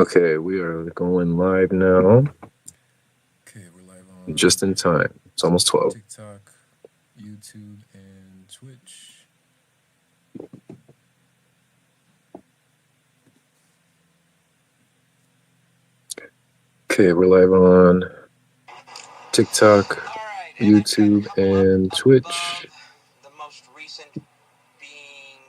Okay, we are going live now, Okay, we're live on just in time. It's almost 12. TikTok, YouTube, and Twitch. Okay, we're live on TikTok, YouTube, and Twitch. The most recent being,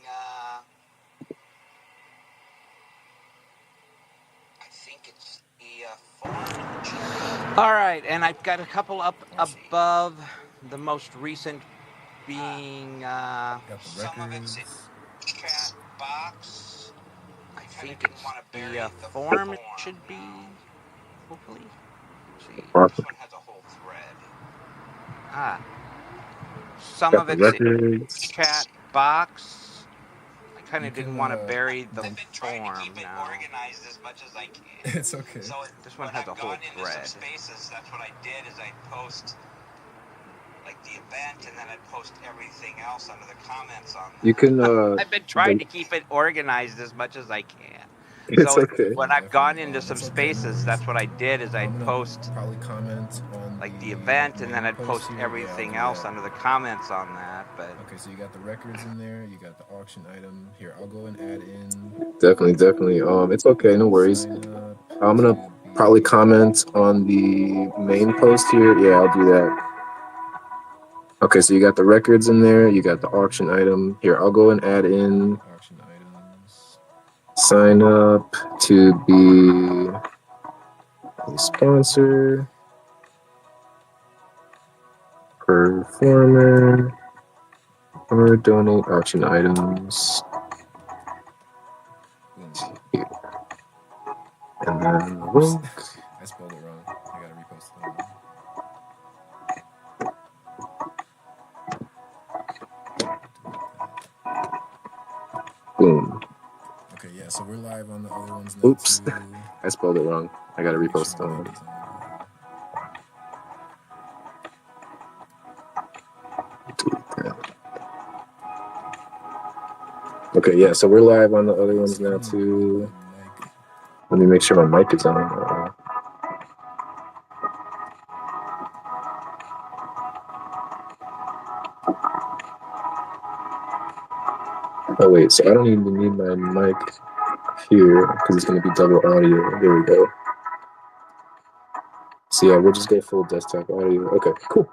I think it's the forum. All right, and I've got a couple up above. The most recent being, Got the some of it's in records. chat box. I think it's the form. It should be, hopefully. Let's see, this one has a whole thread. Some Got of the it's in records. chat box. I kind You of didn't can, want to bury the I've been trying to keep it organized as much as I can. It's okay. So this one has a whole thread. Spaces, that's what I did is I'd post like the event and then I'd post everything else under the comments on that. You can. I've been trying to keep it organized as much as I can. It's So okay. when I've gone into some spaces, that's what I did is I'd post probably comment on like the event and then I'd post here. everything else under the comments on that. But okay, so you got the records in there. You got the auction item here. I'll go and add in. Definitely. It's okay. No worries. I'm gonna probably comment on the main post here. Yeah, I'll do that. Okay, so you got the records in there. You got the auction item here. I'll go and add in auction items. Sign up to be a sponsor, performer, or donate auction items. And then the link. I spelled it wrong. I gotta repost it. Boom. Okay, yeah, so we're live on the other ones now. Oops, too. I spelled it wrong. I gotta repost them. Okay, yeah, so we're live on the other ones now too. Let me make sure my mic is on. Oh wait, so I don't even need my mic here because it's going to be double audio. There we go. So yeah, we'll just go full desktop audio. Okay, cool.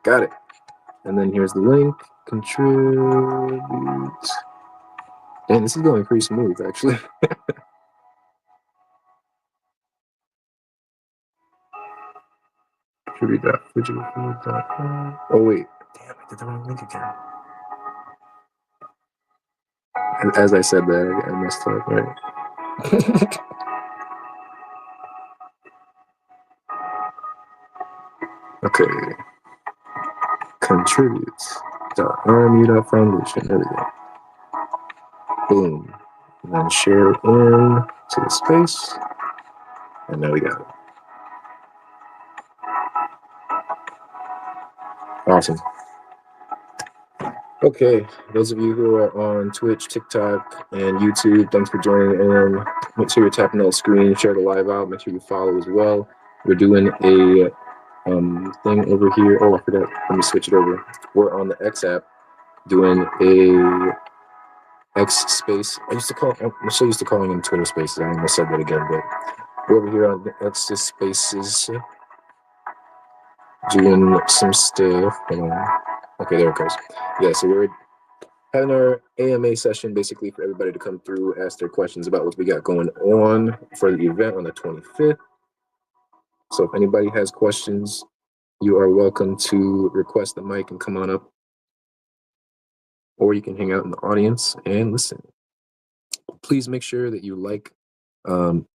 Got it. And then here's the link. Contribute. And this is going pretty smooth, actually. Contribute.phygital.com. Oh wait, damn, I did the wrong link again. And as I said that, I messed up, right? Okay. Contribute.rmu.foundation. There we go. Boom. And then share it in to the space. And now we got it. Awesome. Okay, those of you who are on Twitch, TikTok, and YouTube, thanks for joining in. Make sure you're tapping that screen, share the live out, make sure you follow as well. We're doing a thing over here. Oh, I forgot. Let me switch it over. We're on the X app doing a X space. I'm so used to calling them Twitter spaces. I almost said that again, but we're over here on the X spaces doing some stuff. Okay, there it goes. Yeah, so we're having our AMA session basically for everybody to come through, ask their questions about what we got going on for the event on the 25th. So if anybody has questions, you are welcome to request the mic and come on up. Or you can hang out in the audience and listen. Please make sure that you go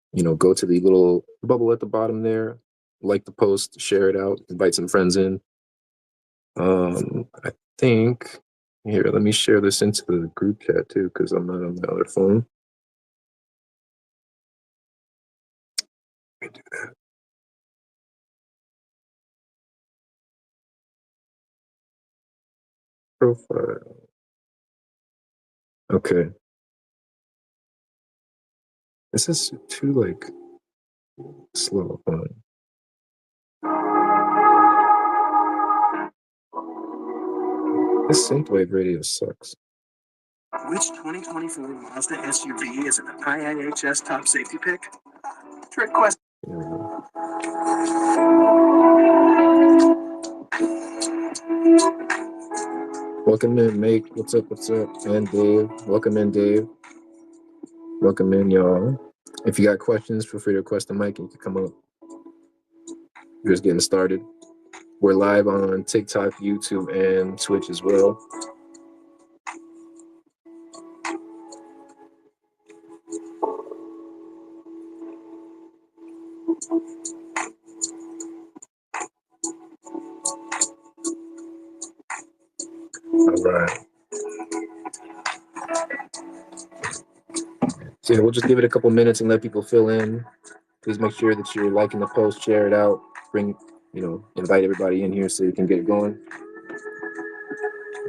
to the little bubble at the bottom there, like the post, share it out, invite some friends in. I think here, let me share this into the group chat too, because I'm not on the other phone. Let me do that. Profile. Okay. This is too like slow. Hold on. This synthwave radio sucks. Which 2024 Mazda SUV is an IIHS top safety pick? Trick question. There we go. Welcome in, Make. What's up? What's up? And Dave. Welcome in, Dave. Welcome in, y'all. If you got questions, feel free to request the mic and you can come up. We're just getting started. We're live on TikTok, YouTube, and Twitch as well. All right. So yeah, we'll just give it a couple minutes and let people fill in. Please make sure that you're liking the post, share it out, invite everybody in here so you can get it going.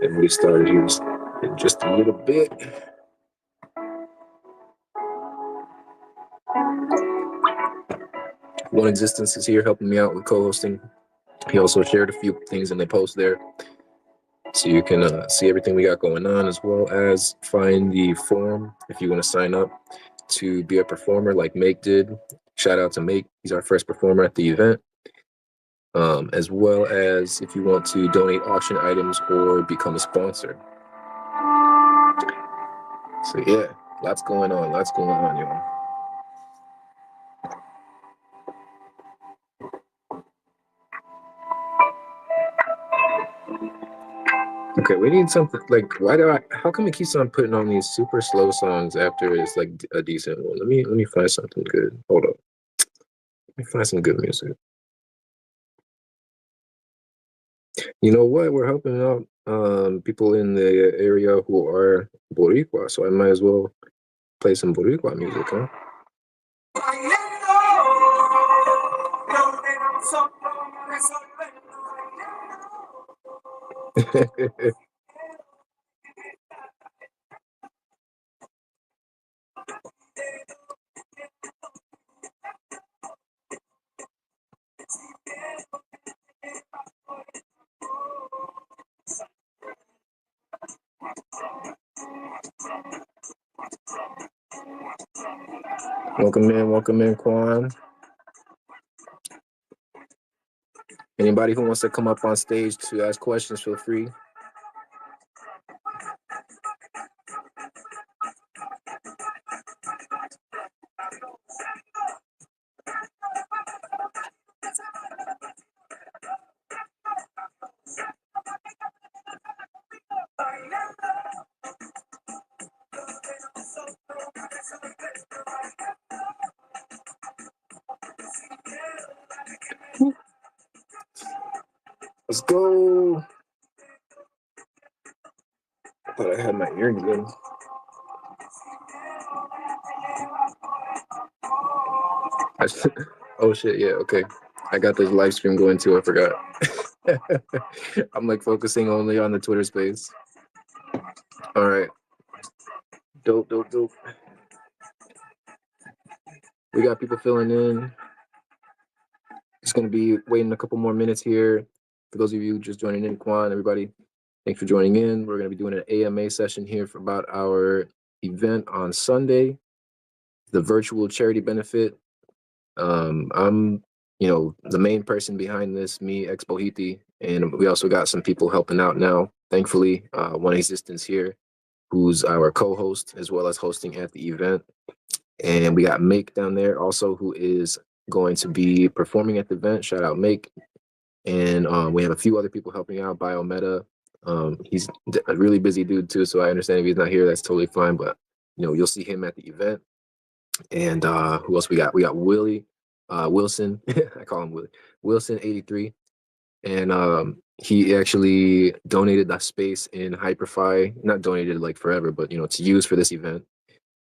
And we started here in just a little bit. One Existence is here helping me out with co-hosting. He also shared a few things in the post there, so you can see everything we got going on, as well as find the form if you want to sign up to be a performer like Make did. Shout out to Make. He's our first performer at the event. As well as if you want to donate auction items or become a sponsor. So yeah, lots going on, y'all. Okay, we need something like, how come it keeps on putting on these super slow songs after it's like a decent one? Let me find something good. Hold up. Let me find some good music. You know what? We're helping out people in the area who are Boricua, so I might as well play some Boricua music, huh? Welcome in, Quan. Anybody who wants to come up on stage to ask questions, feel free. Let's go. I thought I had my earrings in. Oh shit, yeah, okay. I got this live stream going too, I forgot. I'm like focusing only on the Twitter space. All right. Dope. We got people filling in. Just gonna be waiting a couple more minutes here. For those of you just joining in, Quan, everybody, thanks for joining in. We're gonna be doing an AMA session here for about our event on Sunday, the virtual charity benefit. I'm, the main person behind this, me, Expo and we also got some people helping out now. Thankfully, One Existence here, who's our co-host as well as hosting at the event. And we got Make down there also, who is going to be performing at the event. Shout out Make. And we have a few other people helping out. Biometa. He's a really busy dude too, so I understand if he's not here, that's totally fine. But you'll see him at the event. And who else we got? We got Willie Wilson. I call him Willie Wilson 83, and he actually donated that space in Hyperfy. Not donated like forever, but to use for this event.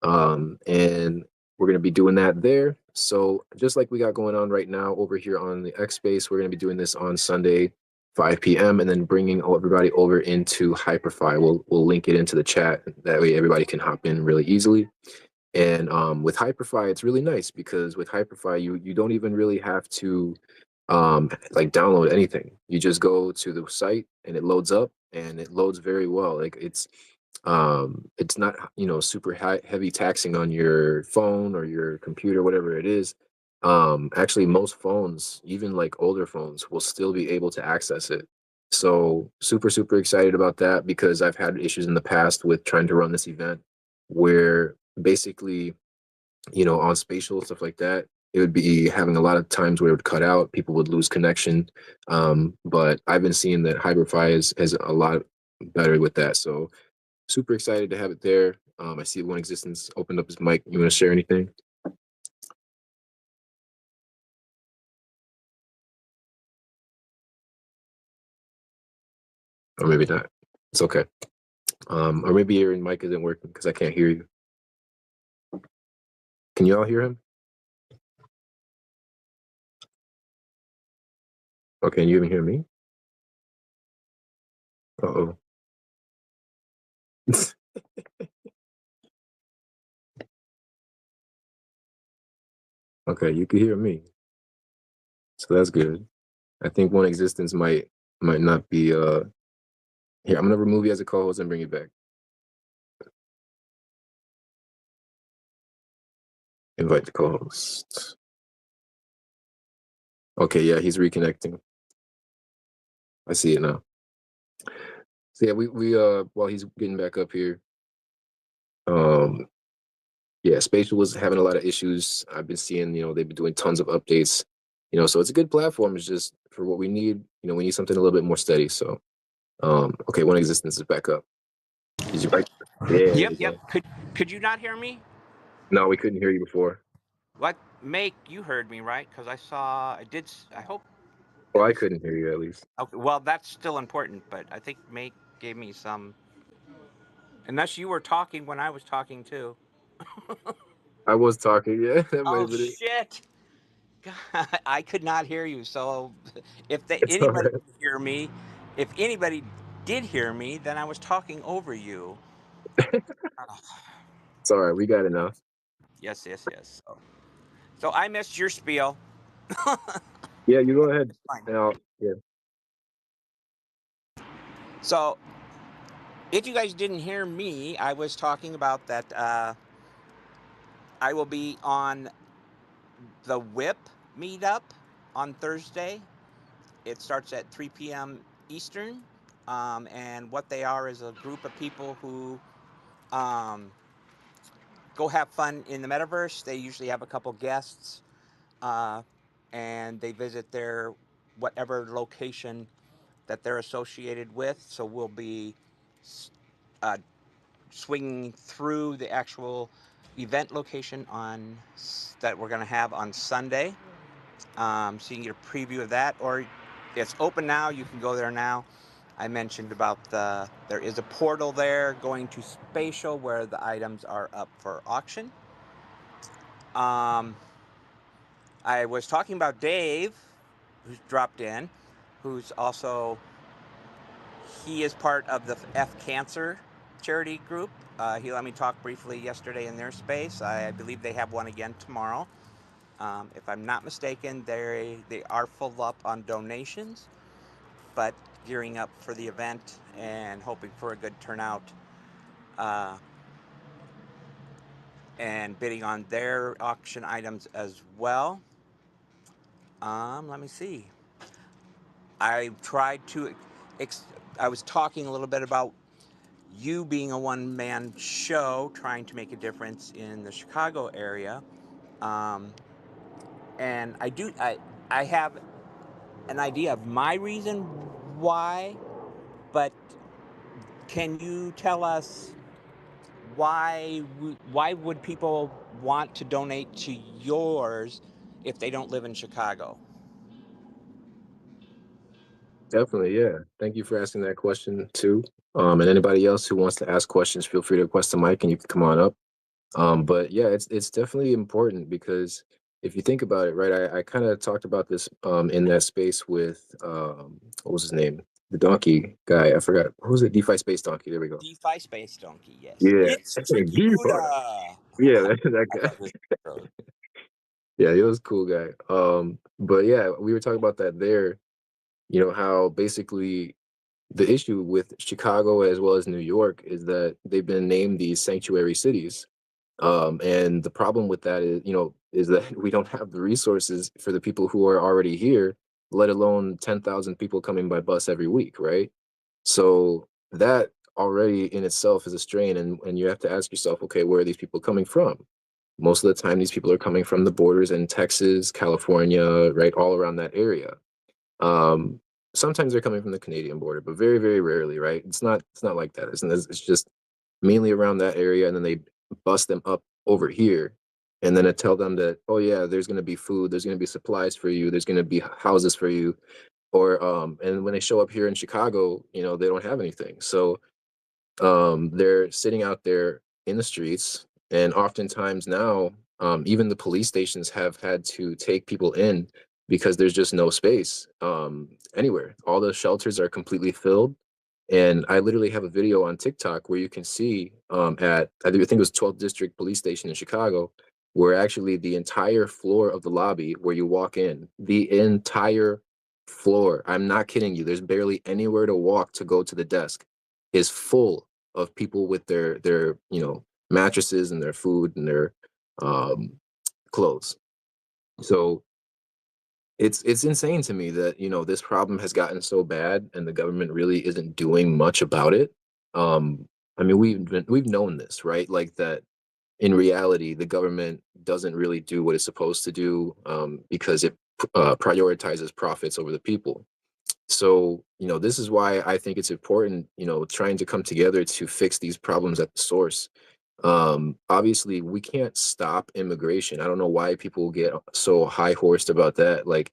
And we're gonna be doing that there. So just like we got going on right now over here on the X Space, we're gonna be doing this on Sunday, 5 p.m. and then bringing everybody over into Hyperfy. We'll link it into the chat. That way everybody can hop in really easily. And with Hyperfy, it's really nice because with Hyperfy, you don't even really have to like download anything. You just go to the site and it loads up, and it loads very well. Like it's not, super heavy taxing on your phone or your computer, whatever it is. Actually, most phones, even like older phones, will still be able to access it. So super, super excited about that because I've had issues in the past with trying to run this event where basically, on Spatial, stuff like that, it would be having a lot of times where it would cut out, people would lose connection. But I've been seeing that Hyperfy is a lot better with that. So super excited to have it there. I see One Existence opened up his mic. You want to share anything? Or maybe not. It's okay. Or maybe your mic isn't working because I can't hear you. Can you all hear him? Okay, can you even hear me? Uh-oh. Okay, you can hear me. So that's good. I think One Existence might not be here. I'm gonna remove you as a co-host and bring you back. Invite the co-host. Okay, yeah, he's reconnecting. I see it now. So yeah, we while he's getting back up here, um yeah, Spatial was having a lot of issues. I've been seeing, they've been doing tons of updates, so it's a good platform. It's just for what we need, we need something a little bit more steady. So okay, One Existence is back up. Did you like? Yeah, there Yep, you yep. go. Could you not hear me? No, we couldn't hear you before. What make you heard me, right? Because I did. I hope Well, at I least. couldn't hear you at least. Okay, well, that's still important, but I think Make gave me some. Unless you were talking when I was talking too. I was talking. Yeah, that might Oh have been it. shit! God, I could not hear you. So, if It's all anybody right. could hear me, if anybody did hear me, then I was talking over you. Oh, It's all right. We got enough. yes, yes, yes. So I missed your spiel. Yeah, you go ahead. Fine. Now, yeah. So, if you guys didn't hear me, I was talking about that I will be on the WHIP meetup on Thursday. It starts at 3 p.m. Eastern. And what they are is a group of people who um, go have fun in the metaverse. They usually have a couple guests uh, and they visit their whatever location that they're associated with. So we'll be uh, swinging through the actual event location on that we're going to have on Sunday. So you can get a preview of that, or it's open now. You can go there now. I mentioned about there is a portal there going to Spatial where the items are up for auction. Um, I was talking about Dave, who's dropped in, who's also he is part of the F Cancer charity group. He let me talk briefly yesterday in their space. I believe they have one again tomorrow. If I'm not mistaken, they are full up on donations, but gearing up for the event and hoping for a good turnout, uh, and bidding on their auction items as well. Let me see. I tried to. I was talking a little bit about you being a one-man show, trying to make a difference in the Chicago area, um, and I do. I have an idea of my reason why, but can you tell us why would people want to donate to yours if they don't live in Chicago? Definitely, yeah. Thank you for asking that question too. And anybody else who wants to ask questions, feel free to request the mic and you can come on up. But yeah, it's definitely important because if you think about it, right, I kind of talked about this in that space with what was his name? The donkey guy. I forgot. Who was it? DeFi Space Donkey. There we go. DeFi Space Donkey, yes. Yeah. It's Tricky DeFi. Buddha. Yeah, that I guy. love his intros. Yeah, he was a cool guy. But yeah, we were talking about that there. You know how basically the issue with Chicago as well as New York is that they've been named these sanctuary cities. And the problem with that is, is that we don't have the resources for the people who are already here, let alone 10,000 people coming by bus every week, right? So that already in itself is a strain, and you have to ask yourself, okay, where are these people coming from? Most of the time, these people are coming from the borders in Texas, California, right, all around that area. Um, Sometimes they're coming from the Canadian border, but very, very rarely, right? It's not like that. It's just mainly around that area, and then they bust them up over here, and then I tell them that, oh yeah, there's gonna be food, there's gonna be supplies for you, there's gonna be houses for you, or and when they show up here in Chicago, they don't have anything. So they're sitting out there in the streets, and oftentimes now, even the police stations have had to take people in because there's just no space anywhere. All the shelters are completely filled, and I literally have a video on TikTok where you can see at think it was 12th District Police Station in Chicago, where actually the entire floor of the lobby where you walk in, the entire floor, I'm not kidding you, there's barely anywhere to walk to go to the desk, is full of people with their mattresses and their food and their um, clothes. So it's insane to me that this problem has gotten so bad and the government really isn't doing much about it. I mean, we've known this, right? Like that in reality, the government doesn't really do what it's supposed to do because it prioritizes profits over the people. So, this is why I think it's important, trying to come together to fix these problems at the source. Obviously, we can't stop immigration. I don't know why people get so high horsed about that. Like,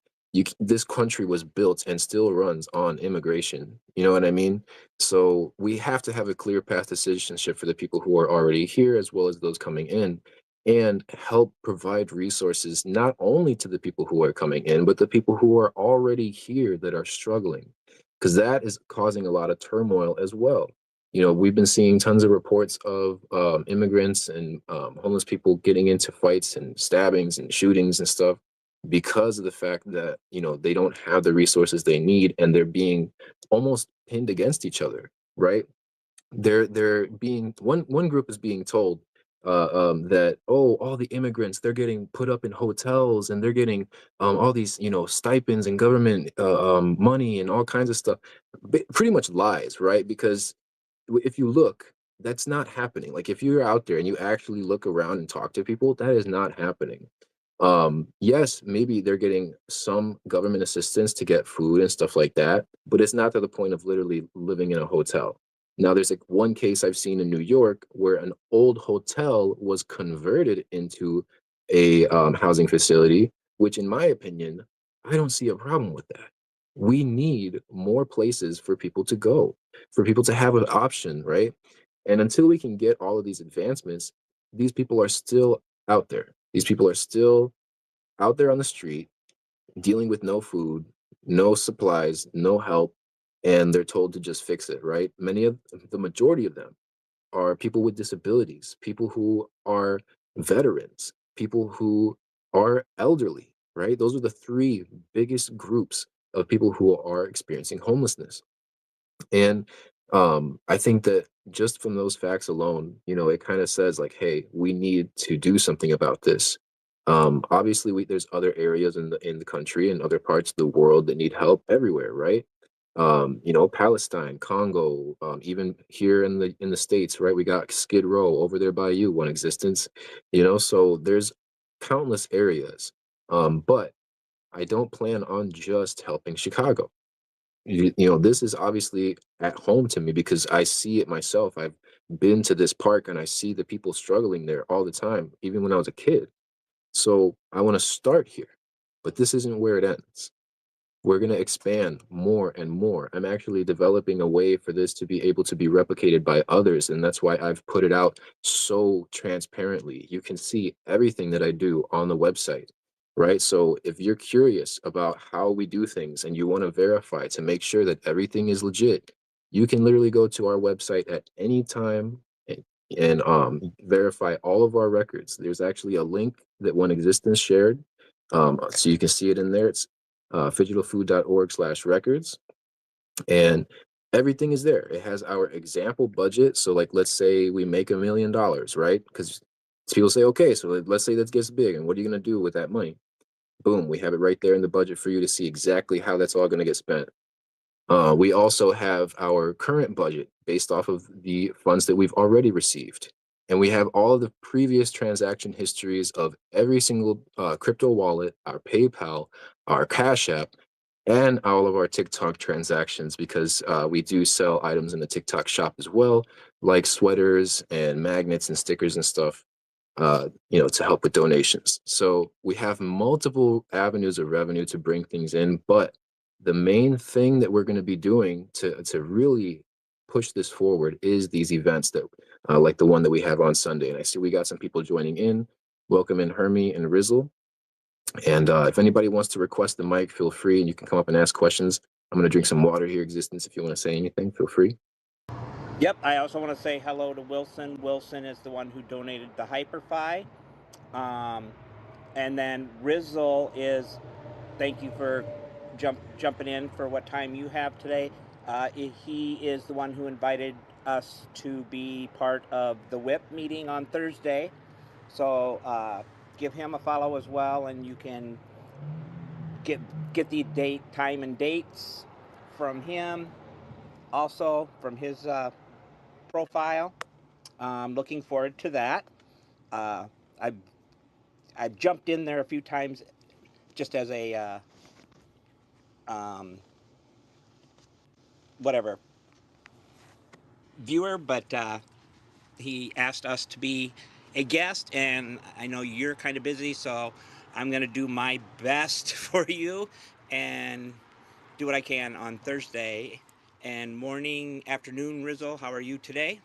this country was built and still runs on immigration. You know what I mean? So we have to have a clear path to citizenship for the people who are already here as well as those coming in, and help provide resources not only to the people who are coming in, but the people who are already here that are struggling, because that is causing a lot of turmoil as well. We've been seeing tons of reports of immigrants and homeless people getting into fights and stabbings and shootings and stuff because of the fact that they don't have the resources they need, and they're being almost pinned against each other, right? They're being one group is being told that, oh, all the immigrants, they're getting put up in hotels and they're getting all these stipends and government money and all kinds of stuff. Pretty much lies, right? Because if you look, that's not happening. Like if you're out there and you actually look around and talk to people, that is not happening. Yes, maybe they're getting some government assistance to get food and stuff like that, but it's not to the point of literally living in a hotel. Now, there's like one case I've seen in New York where an old hotel was converted into a housing facility, which, in my opinion, I don't see a problem with that. We need more places for people to go, for people to have an option, right? And until we can get all of these advancements, these people are still out there. These people are still out there on the street dealing with no food, no supplies, no help, and they're told to just fix it, right? The majority of them are people with disabilities, people who are veterans, people who are elderly, right? Those are the three biggest groups of people who are experiencing homelessness. And I think that just from those facts alone, it kind of says like, hey, we need to do something about this. Obviously, there's other areas in the country and other parts of the world that need help everywhere, right? Palestine, Congo, even here in the States, right? We got Skid Row over there by you, one existence, so there's countless areas. But I don't plan on just helping Chicago. This is obviously at home to me because I see it myself. I've been to this park and I see the people struggling there all the time, even when I was a kid. So I want to start here, but this isn't where it ends. We're going to expand more and more. I'm actually developing a way for this to be able to be replicated by others. And that's why I've put it out so transparently. You can see everything that I do on the website, right? So if you're curious about how we do things and you want to verify to make sure that everything is legit, you can literally go to our website at any time, and verify all of our records. There's actually a link that One Existence shared, so you can see it in there. It's phygitalfood.org/records, and everything is there. It has our example budget. So, like, let's say we make $1 million, right? Because people say, okay, so let's say that gets big, and what are you going to do with that money? Boom, we have it right there in the budget for you to see exactly how that's all going to get spent. We also have our current budget based off of the funds that we've already received. And we have all of the previous transaction histories of every single crypto wallet, our PayPal, our Cash App, and all of our TikTok transactions, because we do sell items in the TikTok shop as well, like sweaters and magnets and stickers and stuff, to help with donations. So we have multiple avenues of revenue to bring things in, but the main thing that we're going to be doing to really push this forward is these events that like the one that we have on Sunday. And I see we got some people joining in. Welcome in Hermie and Rizzle. And if anybody wants to request the mic, feel free, and you can come up and ask questions. I'm going to drink some water here, Existence. If you want to say anything, feel free. Yep, I also want to say hello to Wilson. Wilson is the one who donated the Hyperfi. And then Rizzle is, thank you for jumping in for what time you have today. He is the one who invited us to be part of the WHIP meeting on Thursday. So give him a follow as well, and you can get the time and dates from him. Also from his profile. Looking forward to that. Uh, I've I've jumped in there a few times just as a whatever viewer, but he asked us to be a guest, and I know you're kind of busy, so I'm going to do my best for you and do what I can on Thursday. And morning, afternoon, Rizzo, how are you today?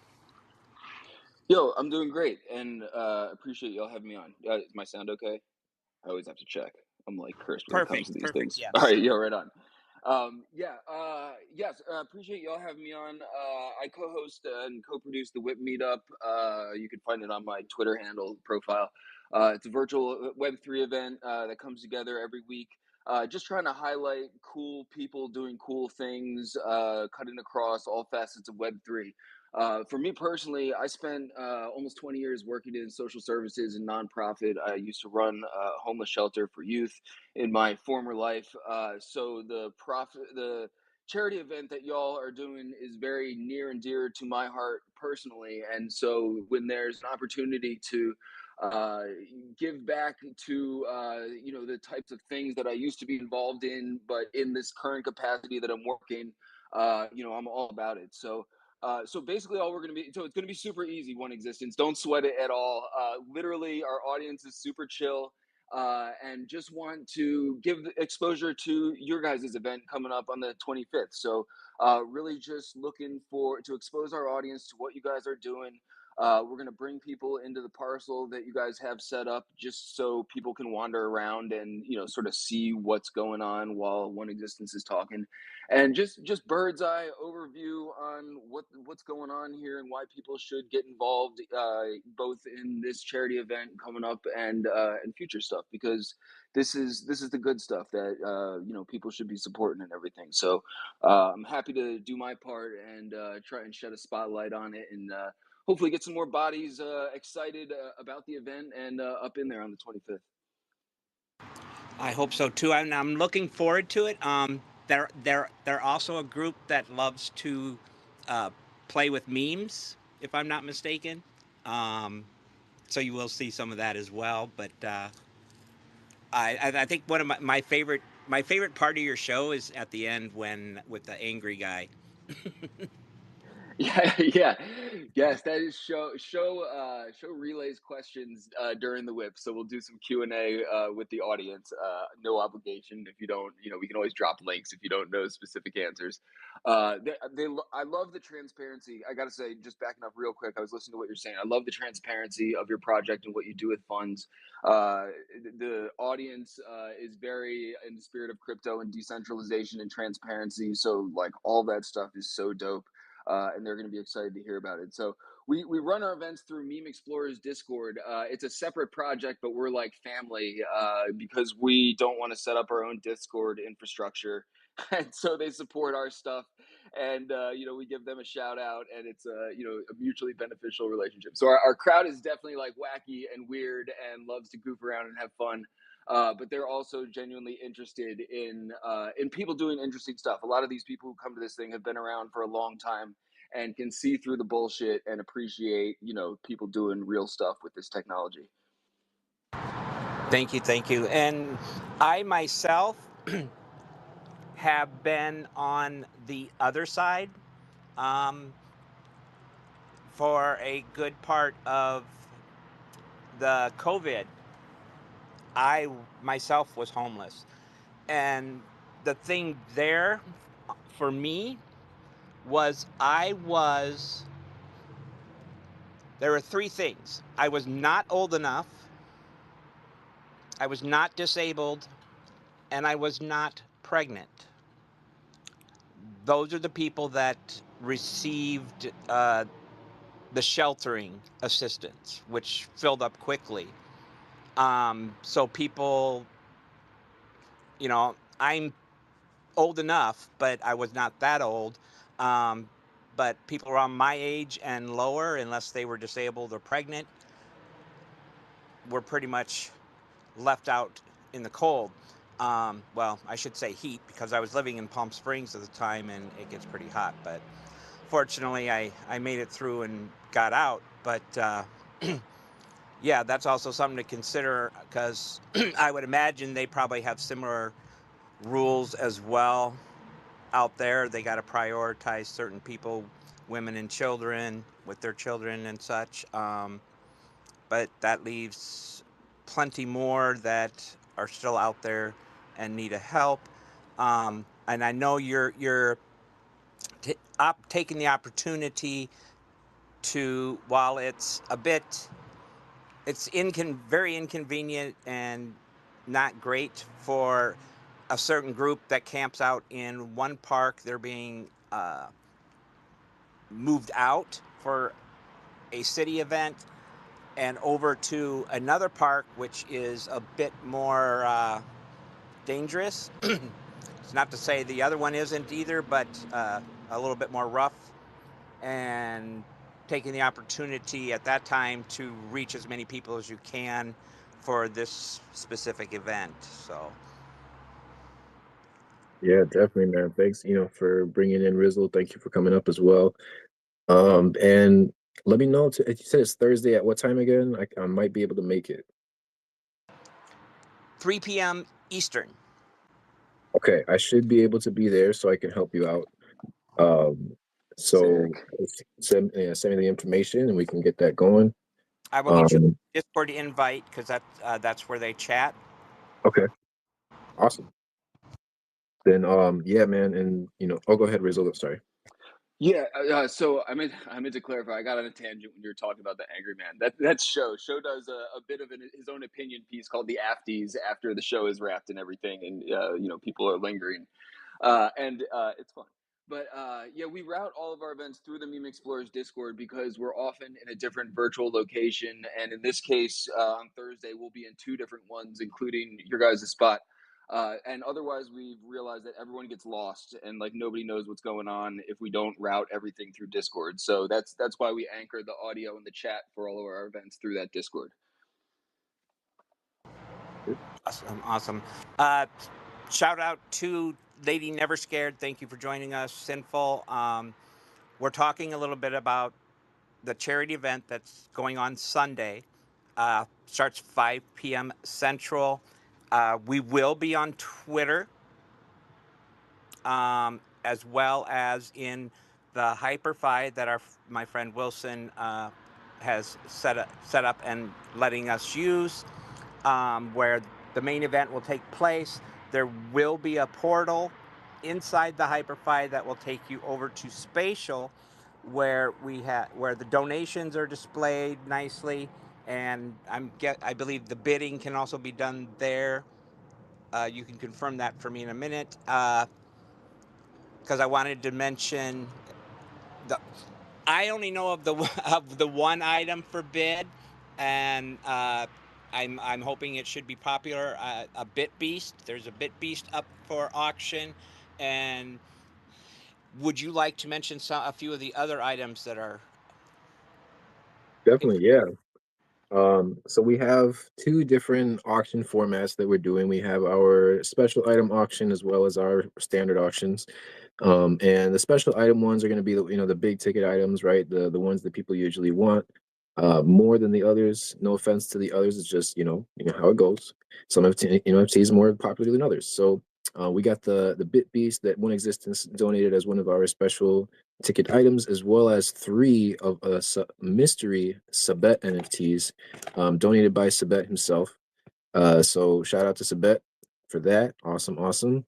Yo, I'm doing great, and appreciate y'all having me on. Is my sound okay? I always have to check. I'm like cursed when it comes to these Perfect, things. yes. All right, yo, right on. Yes, appreciate y'all having me on. I co-host and co-produce the Whip Meetup. You can find it on my Twitter handle profile. It's a virtual Web3 event that comes together every week. Just trying to highlight cool people doing cool things, cutting across all facets of Web3. For me personally, I spent almost 20 years working in social services and nonprofit. I used to run a homeless shelter for youth in my former life. So the charity event that y'all are doing is very near and dear to my heart personally. And so when there's an opportunity to uh, give back to the types of things that I used to be involved in, but in this current capacity that I'm working, I'm all about it. So basically all it's going to be super easy. One Existence, don't sweat it at all. Literally our audience is super chill, and just want to give exposure to your guys' event coming up on the 25th. So really just looking to expose our audience to what you guys are doing. We're going to bring people into the parcel that you guys have set up just so people can wander around and sort of see what's going on while One Existence is talking, and just bird's eye overview on what's going on here and why people should get involved, both in this charity event coming up and future stuff, because this is the good stuff that people should be supporting and everything. So I'm happy to do my part and try and shed a spotlight on it, and hopefully get some more bodies excited about the event and up in there on the 25th. I hope so too, and I'm looking forward to it. They're also a group that loves to uh, play with memes, if I'm not mistaken. Um, so you will see some of that as well. But I think one of my favorite part of your show is at the end when with the angry guy. Yeah, yes. That is show relays questions during the whip. So we'll do some Q&A with the audience. No obligation. If you don't, we can always drop links if you don't know specific answers. I love the transparency. I gotta say, just backing up real quick, I was listening to what you're saying. I love the transparency of your project and what you do with funds. The audience is very in the spirit of crypto and decentralization and transparency. So like all that stuff is so dope. And they're going to be excited to hear about it. So we run our events through Meme Explorers Discord. It's a separate project, but we're like family because we don't want to set up our own Discord infrastructure, and so they support our stuff, and we give them a shout out, and it's a mutually beneficial relationship. So our crowd is definitely like wacky and weird and loves to goof around and have fun. But they're also genuinely interested in people doing interesting stuff. A lot of these people who come to this thing have been around for a long time and can see through the bullshit and appreciate, people doing real stuff with this technology. Thank you. And I myself have been on the other side for a good part of the COVID. I myself was homeless. And the thing there for me was there were three things. I was not old enough, I was not disabled, and I was not pregnant. Those are the people that received the sheltering assistance, which filled up quickly. So people, I'm old enough, but I was not that old. But people around my age and lower, unless they were disabled or pregnant, were pretty much left out in the cold. Well, I should say heat, because I was living in Palm Springs at the time and it gets pretty hot. But fortunately, I made it through and got out. But yeah, that's also something to consider, because I would imagine they probably have similar rules as well out there. They got to prioritize certain people, women and children, with their children and such. But that leaves plenty more that are still out there and need a help. And I know you're taking the opportunity to, while it's a bit, it's very inconvenient and not great for a certain group that camps out in one park. They're being moved out for a city event and over to another park, which is a bit more dangerous. It's not to say the other one isn't either, but a little bit more rough, and taking the opportunity at that time to reach as many people as you can for this specific event. So Yeah, definitely, man. Thanks, for bringing in Rizzle. Thank you for coming up as well. And let me know. You said it's Thursday at what time again? I might be able to make it. 3 p.m. Eastern. Okay, I should be able to be there, so I can help you out. So Sick. send me the information, and we can get that going. I will get you a Discord invite, because that's where they chat. Okay, awesome. Then yeah, man, and go ahead, Rizzle. Sorry. Yeah, so I meant to clarify. I got on a tangent when you were talking about the Angry Man. That's Show. Show does a bit of his own opinion piece called the Afties after the show is wrapped and everything, and people are lingering, and it's fun. But yeah, we route all of our events through the Meme Explorers Discord because we're often in a different virtual location, and in this case, on Thursday we'll be in two different ones, including your guys' spot. And otherwise, we've realized that everyone gets lost and like nobody knows what's going on if we don't route everything through Discord. So that's why we anchor the audio and the chat for all of our events through that Discord. Awesome. Shout out to Lady Never Scared. Thank you for joining us. Sinful. We're talking a little bit about the charity event that's going on Sunday. Starts 5 p.m. Central. We will be on Twitter, as well as in the Hyperfi that my friend Wilson has set up and letting us use, where the main event will take place. There will be a portal inside the Hyperfi that will take you over to Spatial, where where the donations are displayed nicely, and I believe the bidding can also be done there. You can confirm that for me in a minute, because I wanted to mention I only know of the of the one item for bid, and I'm hoping it should be popular. A Bit Beast. There's a Bit Beast up for auction, and would you like to mention a few of the other items that are? Definitely, yeah. So we have two different auction formats that we're doing. We have our special item auction as well as our standard auctions. And the special item ones are going to be the big ticket items, right? The ones that people usually want more than the others. No offense to the others, it's just how it goes. Some NFTs are more popular than others. So we got the Bit Beast that One Existence donated as one of our special ticket items, as well as three of mystery Sabet NFTs donated by Sabet himself. So shout out to Sabet for that. Awesome, awesome.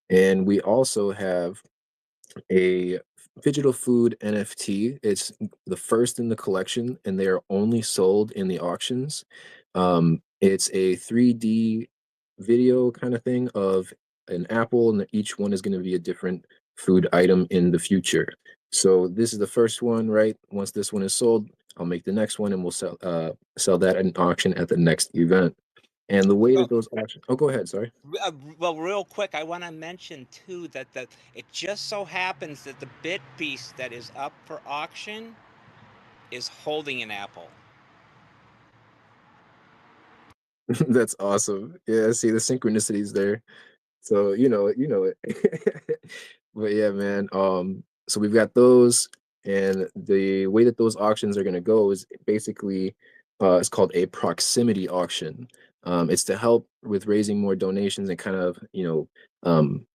And we also have a Phygital food NFT. It's the first in the collection, and they are only sold in the auctions. It's a 3D video kind of thing of an apple, and each one is going to be a different food item in the future. So this is the first one, right? Once this one is sold, I'll make the next one, and we'll sell that at an auction at the next event. And the way that those auctions, oh, go ahead, sorry. Well, real quick, I want to mention too that it just so happens that the Bit Beast that is up for auction is holding an apple. That's awesome. Yeah, see the synchronicities there. So it. But yeah, man. So we've got those, and the way that those auctions are gonna go is basically, it's called a proximity auction. It's to help with raising more donations and kind of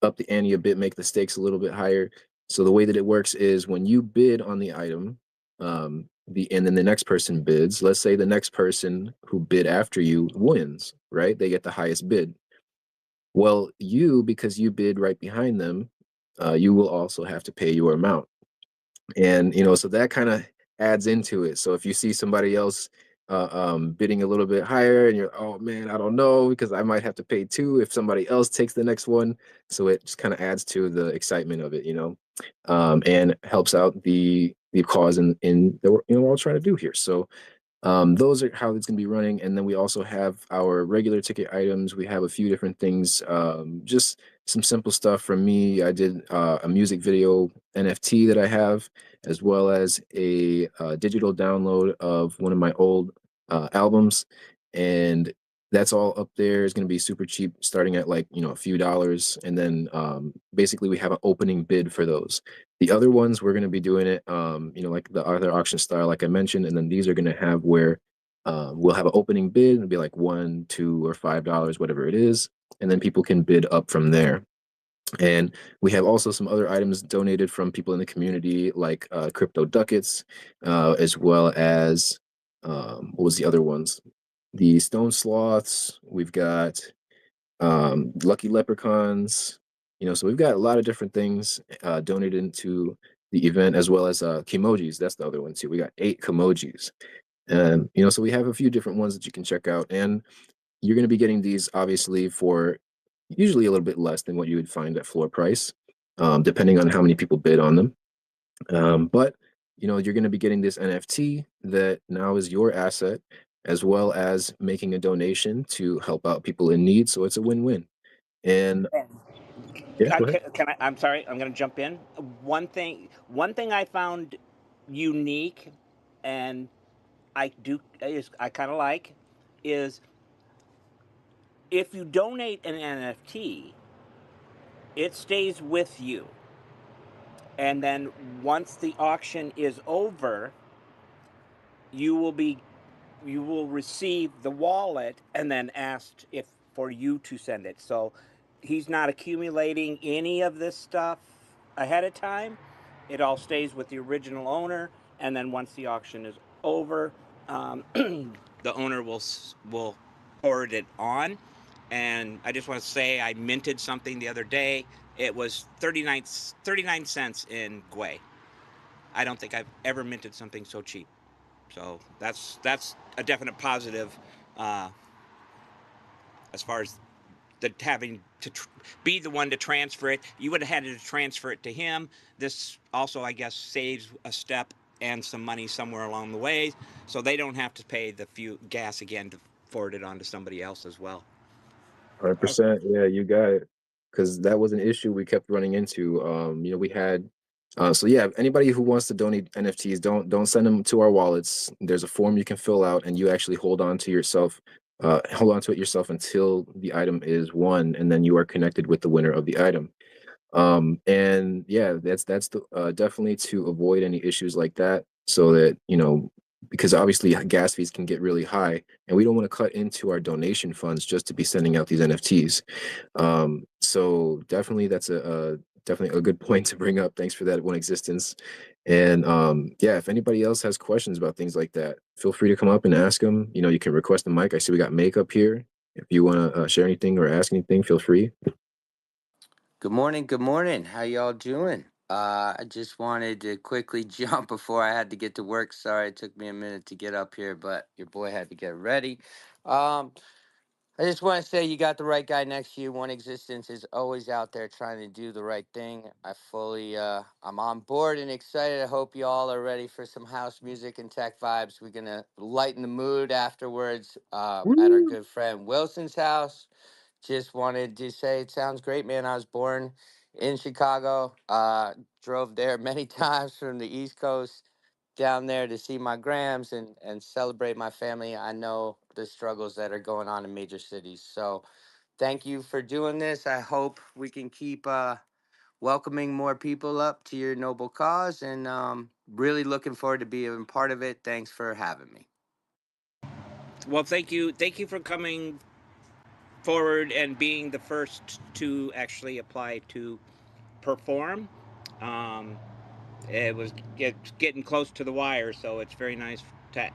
up the ante a bit, make the stakes a little bit higher. So the way that it works is when you bid on the item, and then the next person bids. Let's say the next person who bid after you wins, right? They get the highest bid. Well, because you bid right behind them, you will also have to pay your amount. And so that kind of adds into it. So if you see somebody else bidding a little bit higher, and you're, oh man, I don't know because I might have to pay two if somebody else takes the next one. So it just kind of adds to the excitement of it, and helps out the cause in that we're all trying to do here. So those are how it's going to be running. And then we also have our regular ticket items. We have a few different things, just some simple stuff from me. I did a music video NFT that I have, as well as a digital download of one of my old albums. And that's all up there. It's going to be super cheap, starting at like, a few dollars. And then basically we have an opening bid for those. The other ones, we're going to be doing it, like the other auction style, like I mentioned, and then these are going to have where we'll have an opening bid. It'll be like $1, $2, or $5, whatever it is, and then people can bid up from there. And we have also some other items donated from people in the community, like crypto ducats, as well as what was the other ones? The stone sloths. We've got lucky leprechauns. So we've got a lot of different things donated into the event, as well as Kimojis. That's the other one too. We got 8 Kimojis. And so we have a few different ones that you can check out, and you're going to be getting these obviously for usually a little bit less than what you would find at floor price, depending on how many people bid on them. But you're going to be getting this NFT that now is your asset, as well as making a donation to help out people in need. So it's a win-win. And yeah, go ahead. Can I? I'm sorry. I'm going to jump in. One thing I found unique, and I kind of like, is if you donate an NFT, it stays with you, and then once the auction is over, you will be you will receive the wallet and then asked if for you to send it. So he's not accumulating any of this stuff ahead of time. It all stays with the original owner, and then once the auction is over, the owner will forward it on. And I just want to say I minted something the other day. It was 39 cents in Gwei. I don't think I've ever minted something so cheap. So that's a definite positive uh, as far as the having to be the one to transfer it. You would have had to transfer it to him. This also, I guess, saves a step and some money somewhere along the way, so they don't have to pay the gas again to forward it on to somebody else as well. 100%. Yeah, you got it. Because that was an issue we kept running into. We had so yeah, anybody who wants to donate NFTs, don't send them to our wallets. There's a form you can fill out, and you actually hold on to it yourself until the item is won, and then you are connected with the winner of the item. And yeah, definitely to avoid any issues like that, so that because obviously gas fees can get really high, and we don't want to cut into our donation funds just to be sending out these NFTs. So definitely that's definitely a good point to bring up. Thanks for that, One Existence. And yeah, if anybody else has questions about things like that, feel free to come up and ask them. You can request the mic. I see we got Make up here. If you want to share anything or ask anything, feel free. Good morning. Good morning. How y'all doing? I just wanted to quickly jump before I had to get to work. Sorry, it took me a minute to get up here, but your boy had to get ready. Um, I just want to say you got the right guy next to you. One Existence is always out there trying to do the right thing. I'm on board and excited. I hope you all are ready for some house music and tech vibes. We're gonna lighten the mood afterwards at our Woo! good friend Wilson's house. Just wanted to say it sounds great, man. I was born in Chicago. Drove there many times from the East Coast down there to see my grams and celebrate my family. I know the struggles that are going on in major cities. So thank you for doing this. I hope we can keep welcoming more people up to your noble cause, and really looking forward to being part of it. Thanks for having me. Well, thank you for coming forward and being the first to actually apply to perform. Um, it was getting close to the wire, so it's very nice to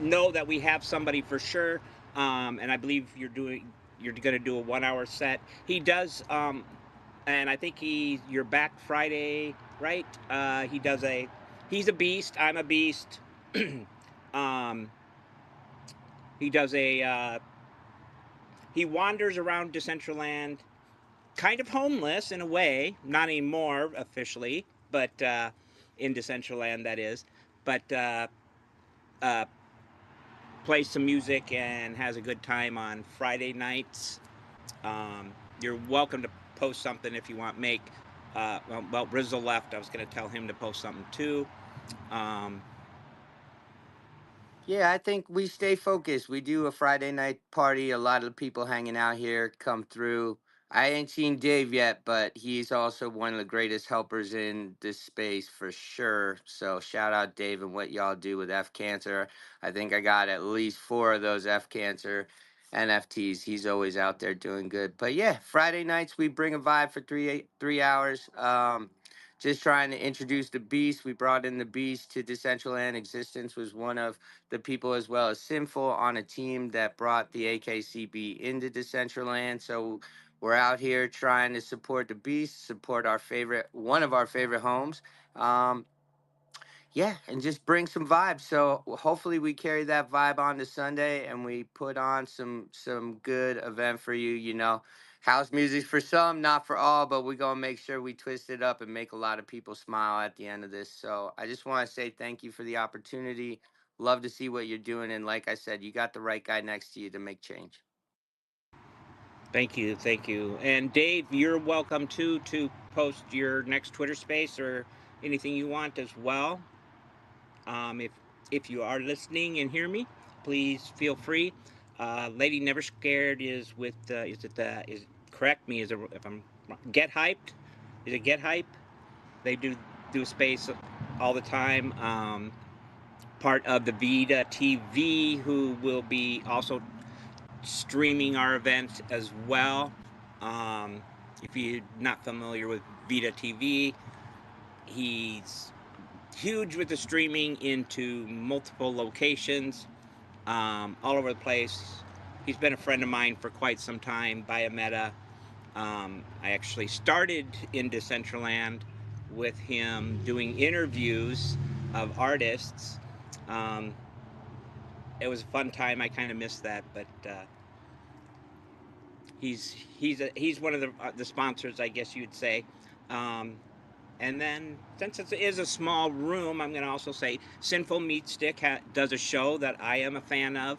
know that we have somebody for sure. And I believe you're going to do a 1 hour set. He does, and I think you're back Friday, right? He's a beast. I'm a beast. um, he does he wanders around Decentraland, kind of homeless in a way, not anymore officially, but in Decentraland that is. But uh, plays some music and has a good time on Friday nights. You're welcome to post something if you want. Well, Rizzle left. I was going to tell him to post something too. Um, Yeah, I think we stay focused. We do a Friday night party. A lot of people hanging out here come through. I ain't seen Dave yet, but he's also one of the greatest helpers in this space for sure. So shout out Dave and what y'all do with F Cancer. I think I got at least 4 of those F Cancer NFTs. He's always out there doing good. But yeah, Friday nights we bring a vibe for 3 hours. Just trying to introduce the beast. We brought in the beast to Decentraland. Existence was one of the people, as well as Sinful, on a team that brought the AKCB into Decentraland. So we're out here trying to support the beast, support one of our favorite homes. Um, yeah, and just bring some vibes. So hopefully we carry that vibe on to Sunday, and we put on some good event for you. House music for some, not for all, but we're gonna make sure we twist it up and make a lot of people smile at the end of this. So I just want to say thank you for the opportunity. Love to see what you're doing, and like I said, you got the right guy next to you to make change. thank you. And Dave, you're welcome too to post your next Twitter space or anything you want as well. If you are listening and hear me, please feel free. Lady Never Scared is with is correct me if I'm Get Hyped. Is it Get Hype? They do a space all the time. Part of the Vita TV, who will be also streaming our event as well. If you're not familiar with Vita TV, he's huge with the streaming into multiple locations, all over the place. He's been a friend of mine for quite some time, Biometa. I actually started in Decentraland with him doing interviews of artists. Um, it was a fun time. I kind of missed that, but he's one of the sponsors, I guess you'd say. Um, And then, since it is a small room, I'm going to also say Sinful Meat Stick does a show that I am a fan of.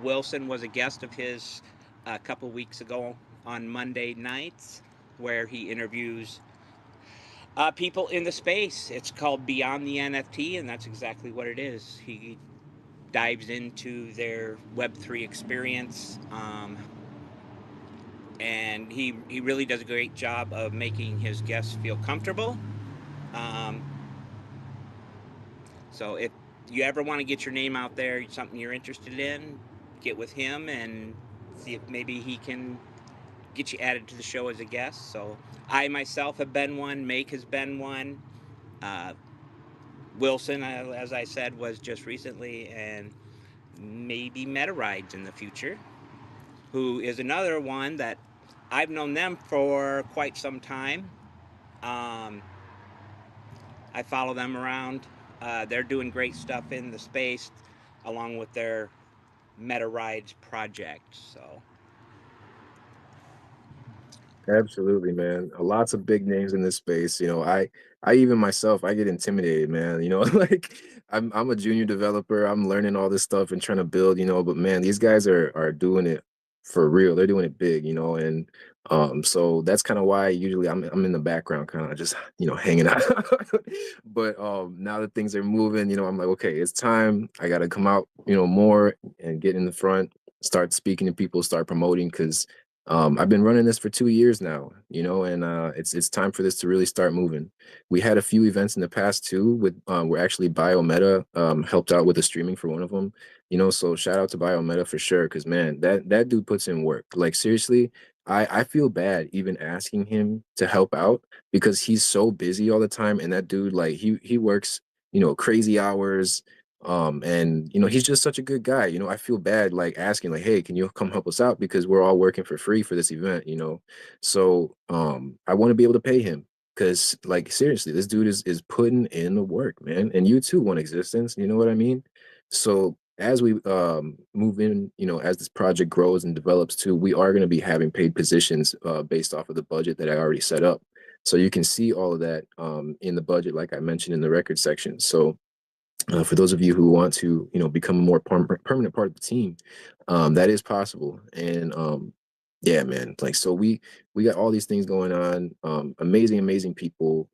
Wilson was a guest of his a couple weeks ago on Monday nights, where he interviews people in the space. It's called Beyond the NFT, and that's exactly what it is. He dives into their Web3 experience, and he really does a great job of making his guests feel comfortable. Um, so if you ever want to get your name out there, something you're interested in, get with him and see if maybe he can get you added to the show as a guest. So I myself have been one. Make has been one. Uh, Wilson, as I said, was just recently, and maybe Meta Rides in the future, who is another one that I've known them for quite some time. Um, I follow them around. They're doing great stuff in the space, along with their Meta Rides project. So Absolutely, man. Lots of big names in this space. I even myself, I get intimidated, man. Like I'm a junior developer. I'm learning all this stuff and trying to build, but man, these guys are doing it for real. They're doing it big, and so that's kind of why usually I'm in the background, kind of just hanging out. But now that things are moving, I'm like, okay, it's time. I got to come out, more and get in the front, start speaking to people, start promoting because I've been running this for 2 years now, and it's time for this to really start moving. We had a few events in the past too, with where actually Biometa helped out with the streaming for one of them, So shout out to Biometa for sure, because man, that dude puts in work. Like seriously, I feel bad even asking him to help out because he's so busy all the time, and that dude like he works crazy hours. And he's just such a good guy. I feel bad like asking like, hey, can you come help us out because we're all working for free for this event. So I want to be able to pay him because like seriously, this dude is putting in the work, man. And you too want existence, you know what I mean? So as we move in, as this project grows and develops too, we are going to be having paid positions based off of the budget that I already set up. So you can see all of that in the budget, like I mentioned in the record section. So for those of you who want to, become a more permanent part of the team, that is possible. And yeah, man, like so we got all these things going on. Amazing, amazing people.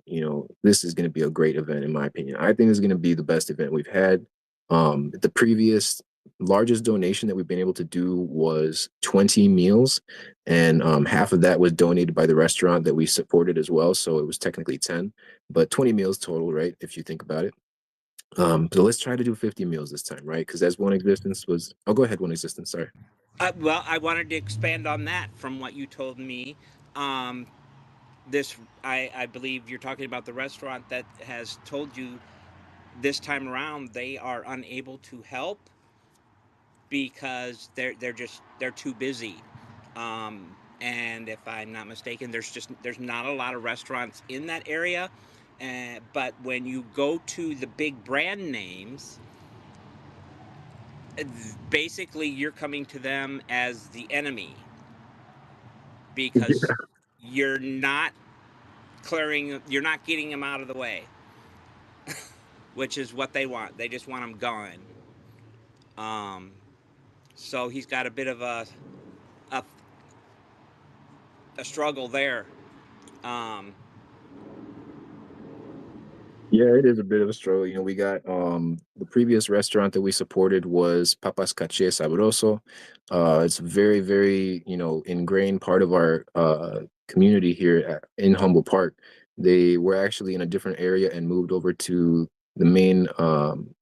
This is going to be a great event, in my opinion. I think it's going to be the best event we've had. The previous largest donation that we've been able to do was 20 meals, and half of that was donated by the restaurant that we supported as well. So it was technically 10, but 20 meals total, right? If you think about it. So let's try to do 50 meals this time, right? Because as one existence was, oh, go ahead, one existence. Sorry. well, I wanted to expand on that from what you told me. Um, this, I believe you're talking about the restaurant that has told you this time around they are unable to help because they're too busy. And if I'm not mistaken, there's not a lot of restaurants in that area. But when you go to the big brand names, basically you're coming to them as the enemy because you're not you're not getting them out of the way, which is what they want. They just want them gone. Um, so he's got a bit of a, a struggle there. Um, Yeah, it is a bit of a struggle. We got the previous restaurant that we supported was Papas Caché Sabroso. It's very, very, ingrained part of our community here in Humble Park. They were actually in a different area and moved over to the main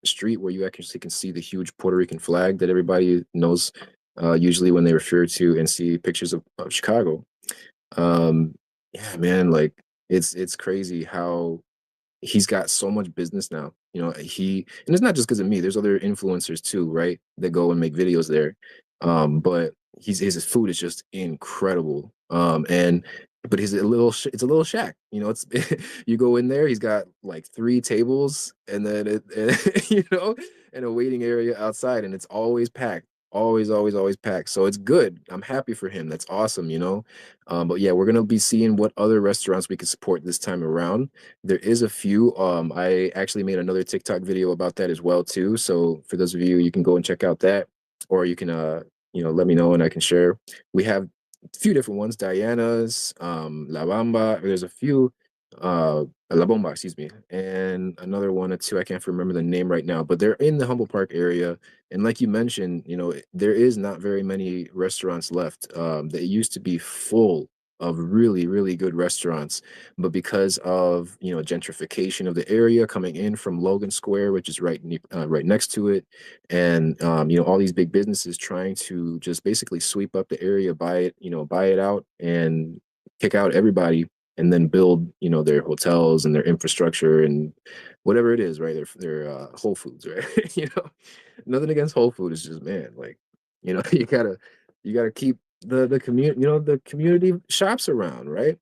street where you actually can see the huge Puerto Rican flag that everybody knows usually when they refer to and see pictures of Chicago. Yeah, man, like it's crazy how he's got so much business now. And it's not just because of me. There's other influencers too, right? That go and make videos there. But his food is just incredible. And but he's it's a little shack. It's you go in there, he's got like 3 tables, and then and a waiting area outside, and it's always packed. always packed. So it's good. I'm happy for him. That's awesome, you know. But yeah, we're gonna be seeing what other restaurants we can support this time around. There is a few. I actually made another TikTok video about that as well too. So for those of you, you can go and check out that, or you can let me know and I can share. We have a few different ones. Diana's, La Bamba. There's a few. La Bomba, excuse me, and another one or two. I can't remember the name right now, but they're in the Humble Park area. And like you mentioned, there is not very many restaurants left. They used to be full of really, really good restaurants, but because of gentrification of the area coming in from Logan Square, which is right next to it, and all these big businesses trying to just basically sweep up the area, buy it out, and kick out everybody, and then build their hotels and their infrastructure and whatever it is, right? Their Whole Foods, right? Nothing against Whole Food. It's just, man, like, you gotta keep the community, the community shops around, right?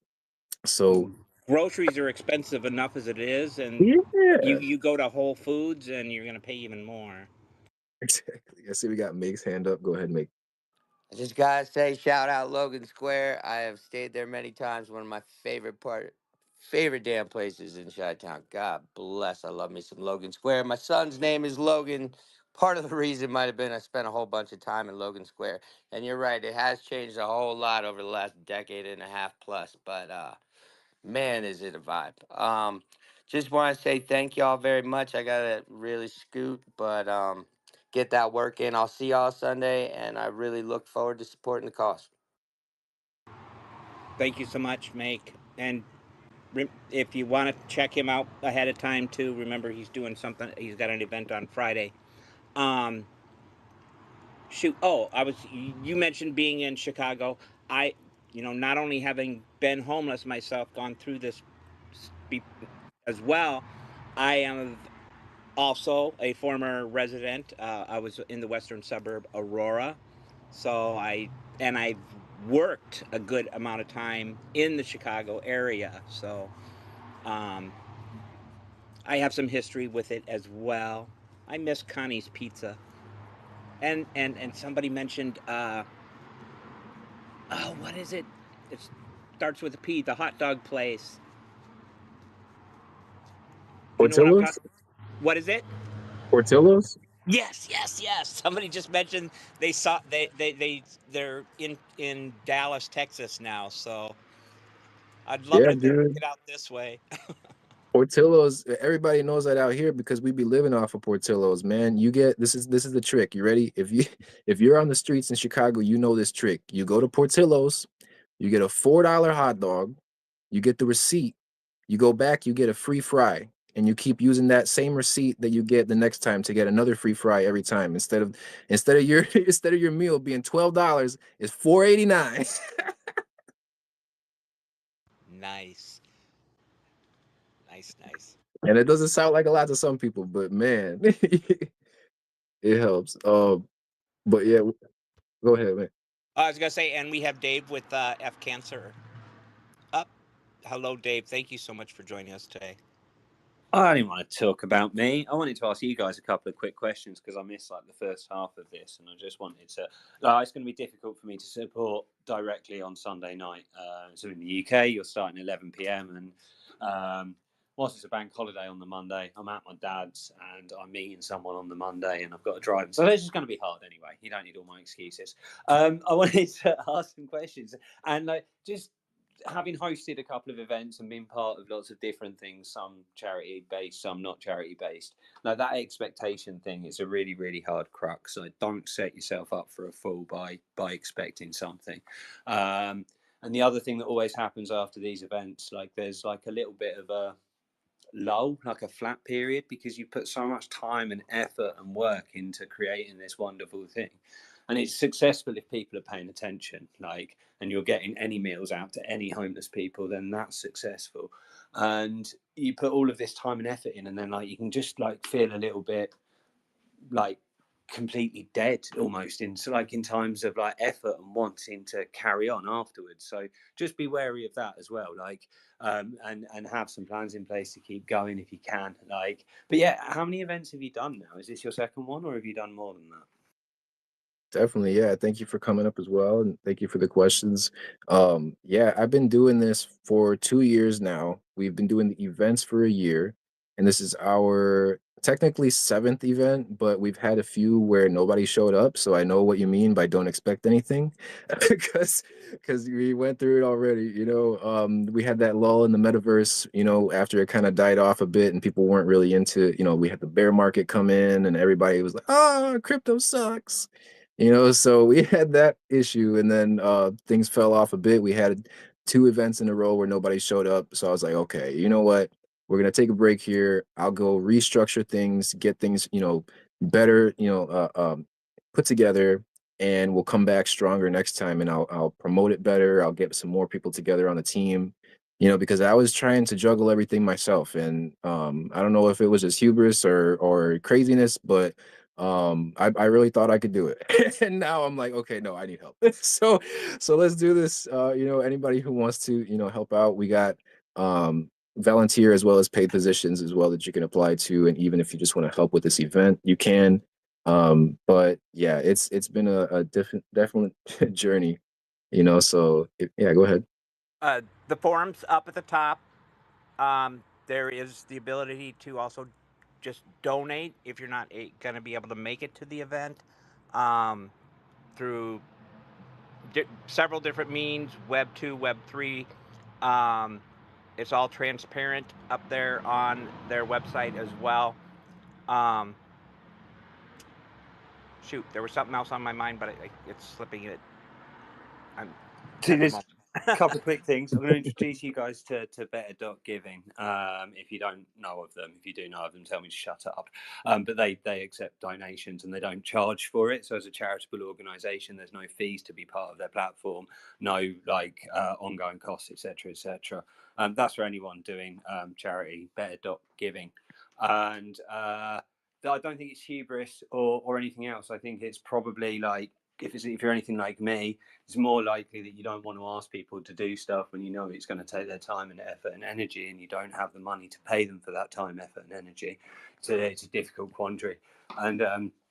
So Groceries are expensive enough as it is, and yeah, you go to Whole Foods and you're gonna pay even more. exactly. I see we got Meg's hand up. Go ahead, Meg. I just gotta say, shout out Logan Square. I have stayed there many times. One of my favorite damn places in Chi-Town. God bless. I love me some Logan Square. My son's name is Logan. Part of the reason might have been I spent a whole bunch of time in Logan Square. And you're right, it has changed a whole lot over the last decade and a half plus. But man, is it a vibe. Just want to say thank y'all very much. I gotta really scoot, but get that work in. I'll see y'all Sunday, and I really look forward to supporting the cause. Thank you so much, Make. And if you want to check him out ahead of time too, remember he's doing something. He's got an event on Friday. Um, shoot. Oh, You mentioned being in Chicago. I, not only having been homeless myself, gone through this as well. I am also a former resident. I was in the western suburb Aurora, so I've worked a good amount of time in the Chicago area. So um, I have some history with it as well. I miss Connie's Pizza, and somebody mentioned oh, what is it? It starts with a P. The hot dog place. Do you know what I'm Portillo's, talking? What is it? Portillo's. Yes. Somebody just mentioned they're in Dallas, Texas now. So I'd love it Yeah, if they make dude. it out this way. Portillo's, everybody knows that out here because we be living off of Portillo's, man. This is the trick. You ready? If you're on the streets in Chicago, you know this trick. You go to Portillo's, you get a $4 hot dog, you get the receipt, you go back, you get a free fry, and you keep using that same receipt that you get the next time to get another free fry every time. Instead of your instead of your meal being $12, it's $4.89. Nice, nice. And it doesn't sound like a lot to some people, but man, it helps. But yeah, go ahead, man. I was gonna say, and we have Dave with F Cancer up. Hello, Dave. Thank you so much for joining us today. I didn't want to talk about me. I wanted to ask you guys a couple of quick questions because I missed like the first half of this, and I just wanted to. It's going to be difficult for me to support directly on Sunday night. So in the UK, you're starting 11 p.m. and whilst it's a bank holiday on the Monday, I'm at my dad's and I'm meeting someone on the Monday, and I've got to drive. So this is going to be hard anyway. You don't need all my excuses. I wanted to ask some questions and just having hosted a couple of events and been part of lots of different things, some charity based, some not charity based. Now that expectation thing is a really, really hard crux. So don't set yourself up for a fall by expecting something. And the other thing that always happens after these events, like there's like a little bit of a lull, like a flat period, because you put so much time and effort and work into creating this wonderful thing. And it's successful if people are paying attention, and you're getting any meals out to any homeless people, then that's successful. And you put all of this time and effort in, and then you can just feel a little bit like completely dead almost in times of effort and wanting to carry on afterwards. So just be wary of that as well, and have some plans in place to keep going if you can. But yeah, how many events have you done now? Is this your second one, or have you done more than that? Definitely, yeah. Thank you for coming up as well, and thank you for the questions. Yeah, I've been doing this for 2 years now. We've been doing the events for a year, and this is our technically seventh event, but we've had a few where nobody showed up. So I know what you mean by don't expect anything, because we went through it already. We had that lull in the metaverse. After it kind of died off a bit, and people weren't really into. We had the bear market come in, and everybody was like, "Ah, crypto sucks." So we had that issue, and then things fell off a bit. We had two events in a row where nobody showed up. So I was like, okay, you know what? We're gonna take a break here. I'll go restructure things, get things, better, put together, and we'll come back stronger next time. And I'll promote it better. I'll get some more people together on the team. Because I was trying to juggle everything myself, and I don't know if it was just hubris or craziness, but I really thought I could do it. And now I'm like, okay, no, I need help. So let's do this. Anybody who wants to, help out, we got volunteer as well as paid positions as well that you can apply to. And even if you just want to help with this event, you can. But yeah, it's been a different definite journey, so yeah, go ahead. The forum's up at the top. There is the ability to also just donate if you're not going to be able to make it to the event, through several different means, Web 2, Web 3. Um, it's all transparent up there on their website as well. Um, Shoot, there was something else on my mind, but it's slipping it. I'm See, at the there's moment. a couple of quick things. I'm going to introduce you guys to Better Giving. If you don't know of them, if you do know of them, tell me to shut up. But they accept donations and they don't charge for it. So as a charitable organisation, there's no fees to be part of their platform, no ongoing costs, etc., etc. That's for anyone doing charity. Better Giving, and I don't think it's hubris or anything else. I think it's probably like if you're anything like me, it's more likely that you don't want to ask people to do stuff when you know it's going to take their time and effort and energy, and you don't have the money to pay them for that time, effort, and energy. So it's a difficult quandary. And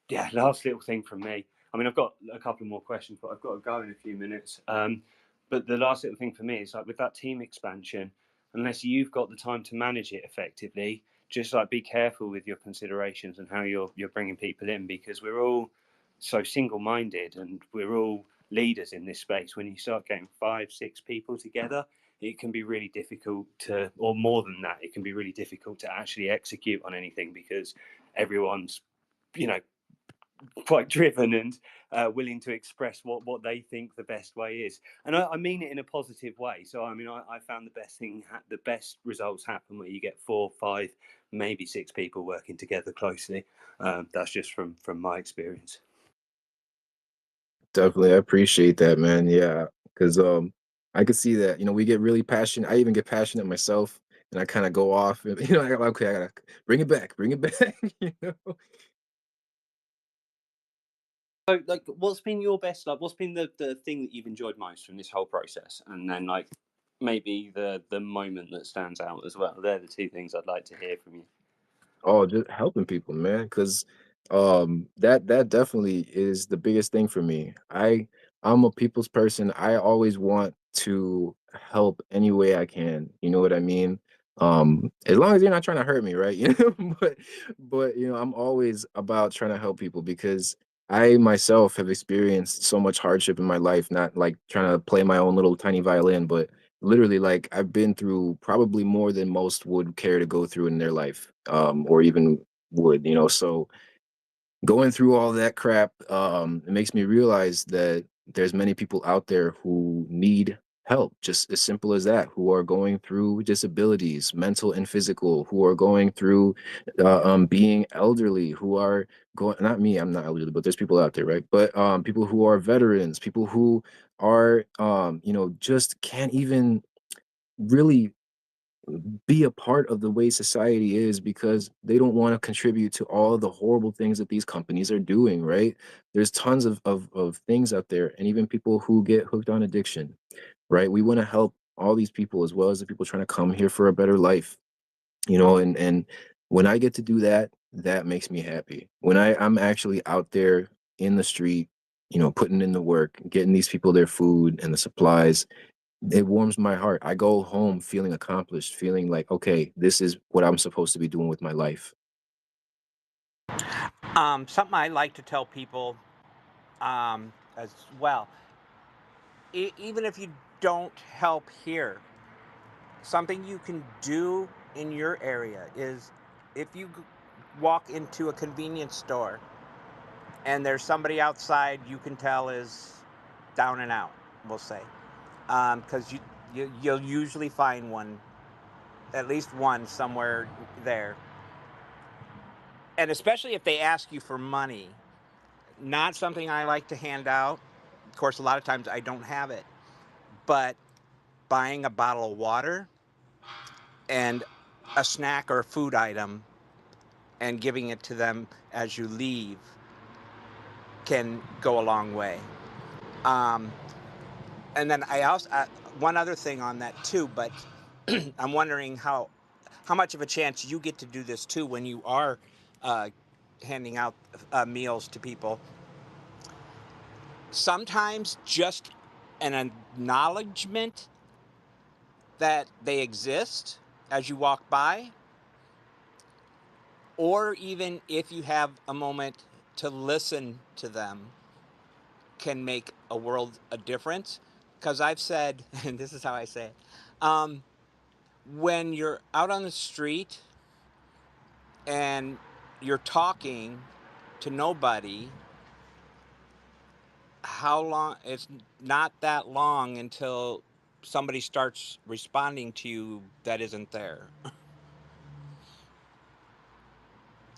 yeah, last little thing from me. I mean, I've got a couple more questions, but I've got to go in a few minutes. But the last little thing for me is like with that team expansion, unless you've got the time to manage it effectively, just like be careful with your considerations and how you're bringing people in, because we're all so single-minded and we're all leaders in this space. When you start getting 5-6 people together, it can be really difficult to, or more than that, it can be really difficult to actually execute on anything, because everyone's quite driven and willing to express what they think the best way is. And I mean it in a positive way. So I mean, I found the best results happen where you get 4, 5, maybe 6 people working together closely. That's just from my experience. Definitely, I appreciate that, man. Yeah, because I could see that. We get really passionate. I even get passionate myself, and I kind of go off. And, okay, I gotta bring it back. You know. So, like, what's been your best? Like, what's been the thing that you've enjoyed most from this whole process? And then, like, maybe the moment that stands out as well. They're the two things I'd like to hear from you. Oh, just helping people, man, because that definitely is the biggest thing for me. I'm a people's person. I always want to help any way I can. You know what I mean? As long as you're not trying to hurt me, right? But I'm always about trying to help people because I myself have experienced so much hardship in my life, not like trying to play my own little tiny violin, but literally like I've been through probably more than most would care to go through in their life, or even would, so going through all that crap, it makes me realize that there's many people out there who need help, just as simple as that, who are going through disabilities, mental and physical, who are going through being elderly, who are going, not me, I'm not elderly, but there's people out there, right? But people who are veterans, people who are just can't even really be a part of the way society is because they don't want to contribute to all of the horrible things that these companies are doing, right? There's tons of things out there, and even people who get hooked on addiction, right? We want to help all these people as well as the people trying to come here for a better life, and when I get to do that, that makes me happy. When I'm actually out there in the street putting in the work, getting these people their food and the supplies. It warms my heart. I go home feeling accomplished, feeling like, okay, this is what I'm supposed to be doing with my life. Something I like to tell people as well, even if you don't help here, something you can do in your area is if you walk into a convenience store and there's somebody outside you can tell is down and out, we'll say, because you'll usually find one, at least one somewhere there. And especially if they ask you for money, not something I like to hand out. Of course, a lot of times I don't have it, but buying a bottle of water and a snack or food item and giving it to them as you leave can go a long way. Um, and then I also one other thing on that too, but I'm wondering how much of a chance you get to do this too when you are uh, handing out meals to people. Sometimes just an acknowledgement that they exist as you walk by, or even if you have a moment to listen to them, can make a world a difference. Because I've said, and this is how I say it, when you're out on the street and you're talking to nobody, how long? It's not that long until somebody starts responding to you that isn't there.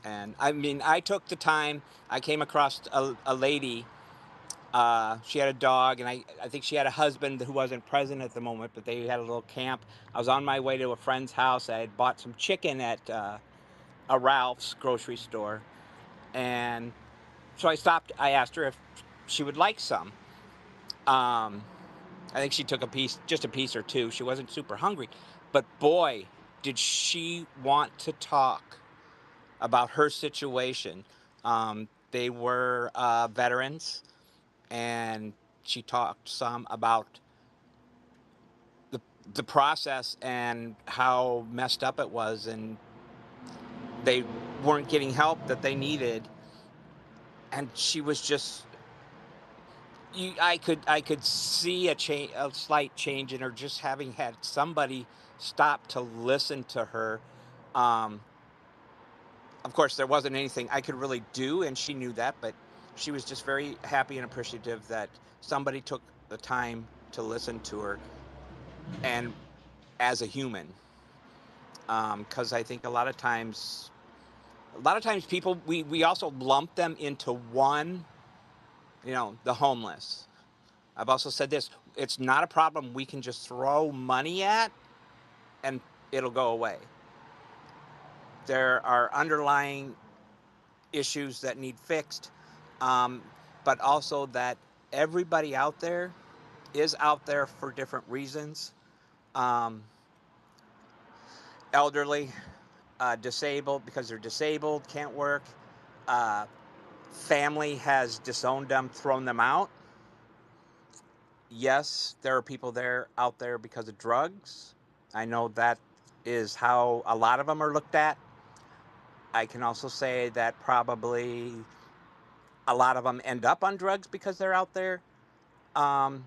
And I mean, I took the time. I came across a lady. She had a dog, and I think she had a husband who wasn't present at the moment, but they had a little camp. I was on my way to a friend's house. I had bought some chicken at a Ralph's grocery store, and so I stopped. I asked her if she would like some. Um, I think she took a piece, just a piece or two. She wasn't super hungry, but boy, did she want to talk about her situation. They were veterans, and she talked some about the the process and how messed up it was, and they weren't getting help that they needed. And she was just, I could see a slight change in her just having had somebody stop to listen to her. Um, of course, there wasn't anything I could really do, and she knew that, but she was just very happy and appreciative that somebody took the time to listen to her and as a human. Because I think a lot of times people, we also lump them into one, the homeless. I've also said this: it's not a problem we can just throw money at and it'll go away. There are underlying issues that need fixed, um, but also that everybody out there is out there for different reasons. Um, Elderly, disabled because they're disabled, can't work. Uh, Family has disowned them, thrown them out. Yes, there are people out there because of drugs. I know that is how a lot of them are looked at. I can also say that probably a lot of them end up on drugs because they're out there um,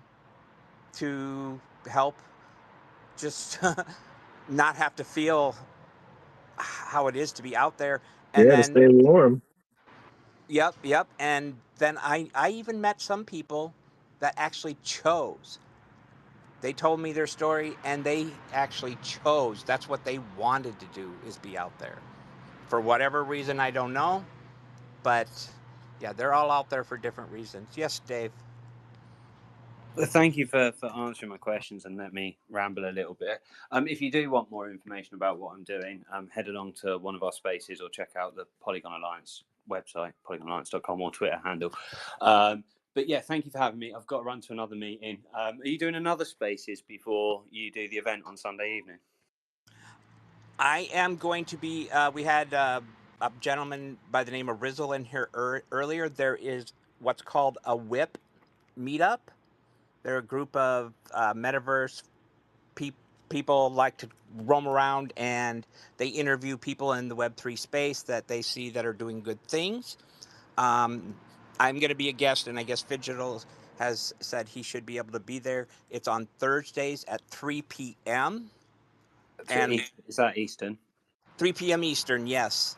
to help just not have to feel how it is to be out there. And Yeah, to then, stay warm. yep, yep. And then I even met some people that actually chose. They told me their story and they actually chose. That's what they wanted to do, is be out there. For whatever reason, I don't know. But yeah, they're all out there for different reasons. Yes, Dave. Well, thank you for answering my questions and let me ramble a little bit. If you do want more information about what I'm doing, head along to one of our spaces or check out the Polygon Alliance website, polygonalliance.com, or Twitter handle. But yeah, thank you for having me. I've got to run to another meeting. Are you doing another spaces before you do the event on Sunday evening? I am going to be. We had a gentleman by the name of Rizzle in here earlier. what's called a WIP meetup. They're a group of metaverse people like to roam around, and they interview people in the Web3 space that they see that are doing good things. I'm going to be a guest, and I guess Phygital has said he should be able to be there. It's on Thursdays at 3 p.m. And Is that Eastern? 3 p.m. Eastern, yes.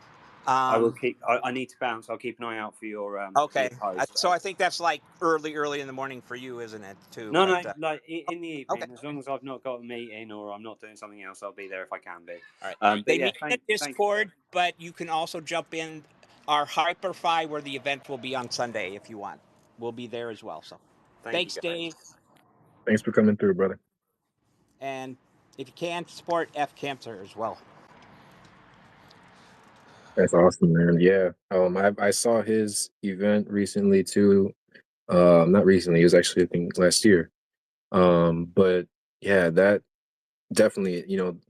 I will keep. I need to bounce. I'll keep an eye out for your Okay. your post. So I think that's like early in the morning for you, isn't it? Too. No, but, no, like in the evening. okay. As long as I've not got a meeting or I'm not doing something else, I'll be there if I can be. All right. But They yeah, meet in the Discord, but you can also jump in our Hyperfi where the event will be on Sunday if you want. We'll be there as well. So thanks, Dave. Thanks for coming through, brother. And if you can, support F Cancer as well. That's awesome, man. Yeah. I saw his event recently too. Not recently, it was actually I think last year. But yeah, that definitely,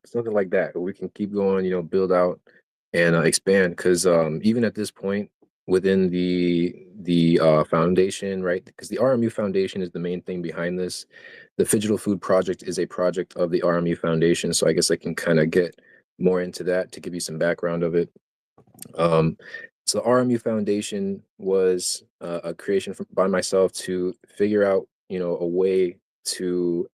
something like that. We can keep going, build out and expand because even at this point within the foundation, right? Because the RMU Foundation is the main thing behind this. The Phygital Food Project is a project of the RMU Foundation, so I guess I can kind of get more into that to give you some background of it. Um, so the RMU Foundation was a creation by myself to figure out, a way to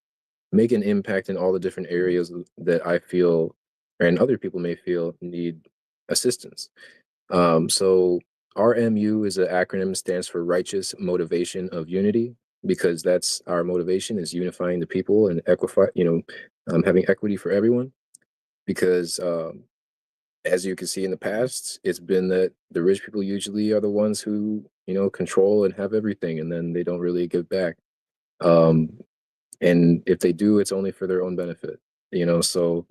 make an impact in all the different areas that I feel and other people may feel need assistance. So RMU is an acronym, stands for Righteous Motivation of Unity, because that's our motivation is unifying the people and having equity for everyone. Because as you can see in the past, it's been that the rich people usually are the ones who, control and have everything, and then they don't really give back. Um, and if they do, it's only for their own benefit, so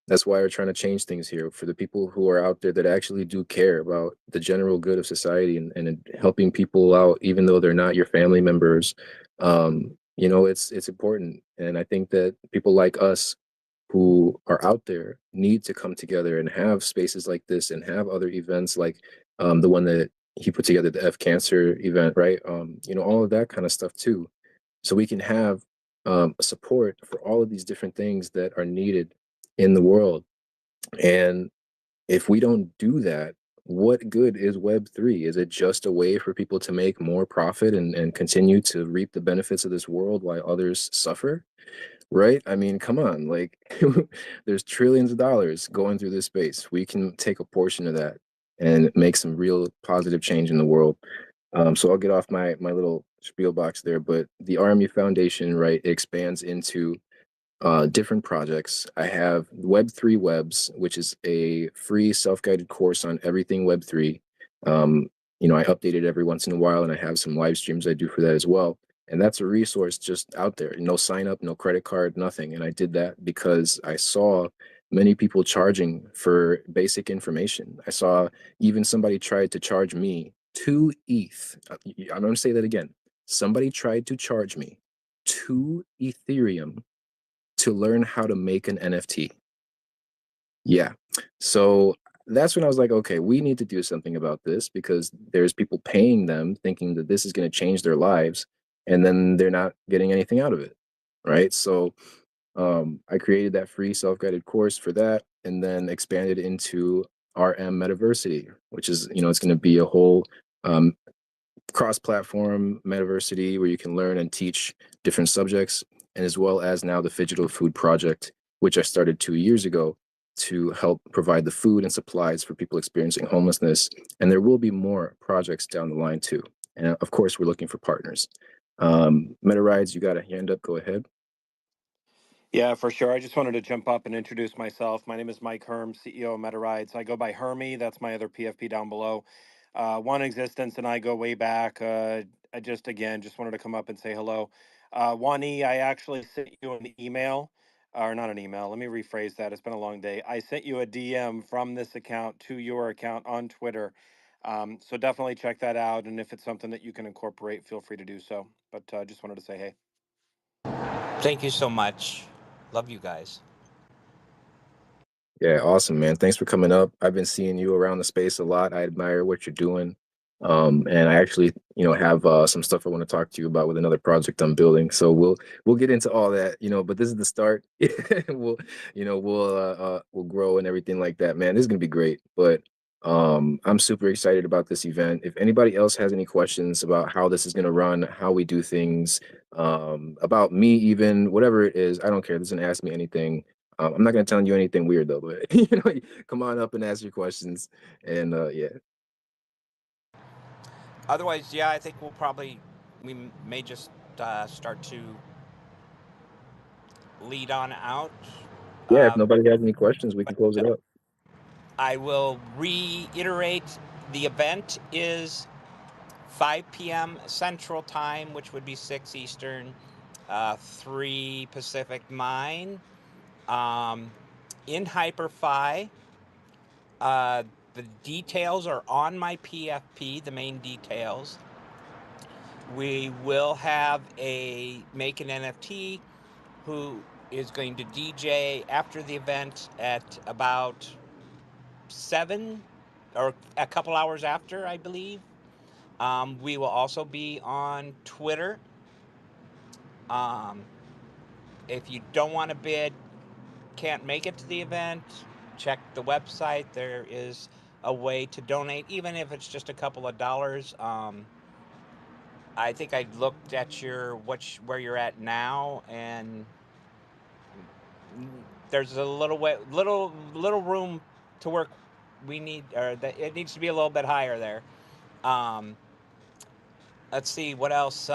that's why we're trying to change things here for the people who are out there that actually do care about the general good of society and helping people out, even though they're not your family members. It's important. And I think that people like us who are out there need to come together and have spaces like this and have other events like the one that he put together, the F Cancer event, right? All of that kind of stuff too. So we can have support for all of these different things that are needed in the world. And if we don't do that, what good is Web3? Is it just a way for people to make more profit and continue to reap the benefits of this world while others suffer? Right? I mean, come on, like there's trillions of dollars going through this space. We can take a portion of that and make some real positive change in the world. So I'll get off my little spiel box there, but the RMU Foundation, right, expands into different projects. I have Web3 Webs, which is a free self-guided course on everything Web3. I update it every once in a while, and I have some live streams I do for that as well. And that's a resource just out there. No sign up, no credit card, nothing. And I did that because I saw many people charging for basic information. I saw even somebody tried to charge me 2 ETH. I'm going to say that again. Somebody tried to charge me 2 Ethereum to learn how to make an NFT. Yeah. So that's when I was like, okay, we need to do something about this because there's people paying them thinking that this is going to change their lives and then they're not getting anything out of it. Right. So I created that free self-guided course for that and then expanded into RM Metaversity, which is, it's going to be a whole cross-platform metaversity where you can learn and teach different subjects, and as well as now the Phygital Food Project, which I started 2 years ago to help provide the food and supplies for people experiencing homelessness. And there will be more projects down the line too. And of course, we're looking for partners. Meta Rides, you got a hand up, go ahead. Yeah, for sure. I just wanted to jump up and introduce myself. My name is Mike Herm, CEO of MetaRides. I go by Hermy. That's my other PFP down below. One Existence and I go way back. I just wanted to come up and say hello. Wani, I actually sent you an email, or not an email. Let me rephrase that. It's been a long day. I sent you a DM from this account to your account on Twitter. So definitely check that out. And if it's something that you can incorporate, feel free to do so. But just wanted to say hey. Thank you so much. Love you guys. Yeah, awesome, man. Thanks for coming up. I've been seeing you around the space a lot. I admire what you're doing. And I actually, have some stuff I want to talk to you about with another project I'm building. So we'll get into all that, but this is the start. we'll, we'll grow and everything like that, man. This is gonna be great. But I'm super excited about this event. If anybody else has any questions about how this is gonna run, how we do things, about me, even whatever it is, I don't care. Doesn't ask me anything. I'm not gonna tell you anything weird though, but come on up and ask your questions. And yeah. Otherwise, yeah, I think we may just start to lead on out. Yeah, if Uh, nobody has any questions, we can close it up. I will reiterate the event is 5 p.m. Central Time, which would be 6 Eastern, 3 Pacific mine, in HyperFi. The details are on my PFP, the main details. We will have make an NFT who is going to DJ after the event at about 7 or a couple hours after, I believe. We will also be on Twitter. Um, if you don't want to bid, can't make it to the event, check the website. There is a way to donate, even if it's just a couple of dollars. I think I looked at where you're at now, and there's a little room to work. It needs to be a little bit higher there. Um, let's see what else.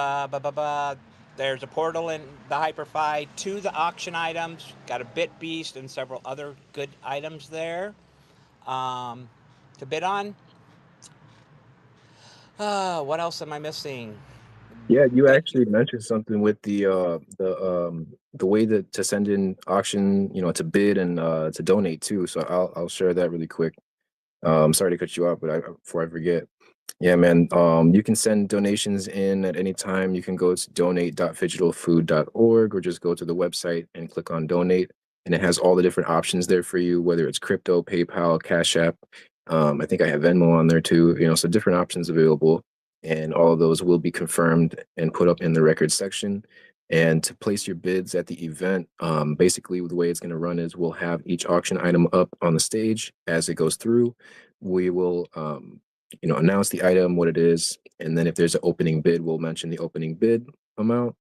There's a portal in the HyperFi to the auction items. Got a Bit Beast and several other good items there to bid on. What else am I missing? Yeah, you But actually mentioned something with the way to send in auction, to bid and to donate too. So I'll share that really quick. Sorry to cut you off, but before I forget. Yeah, man. You can send donations in at any time. You can go to donate.phygitalfood.org or just go to the website and click on donate. And it has all the different options there for you, whether it's crypto, PayPal, Cash App. I think I have Venmo on there too, so different options available. And all of those will be confirmed and put up in the records section. And to place your bids at the event, basically the way it's going to run is we'll have each auction item up on the stage as it goes through. We will announce the item, what it is, and then if there's an opening bid, we'll mention the opening bid amount,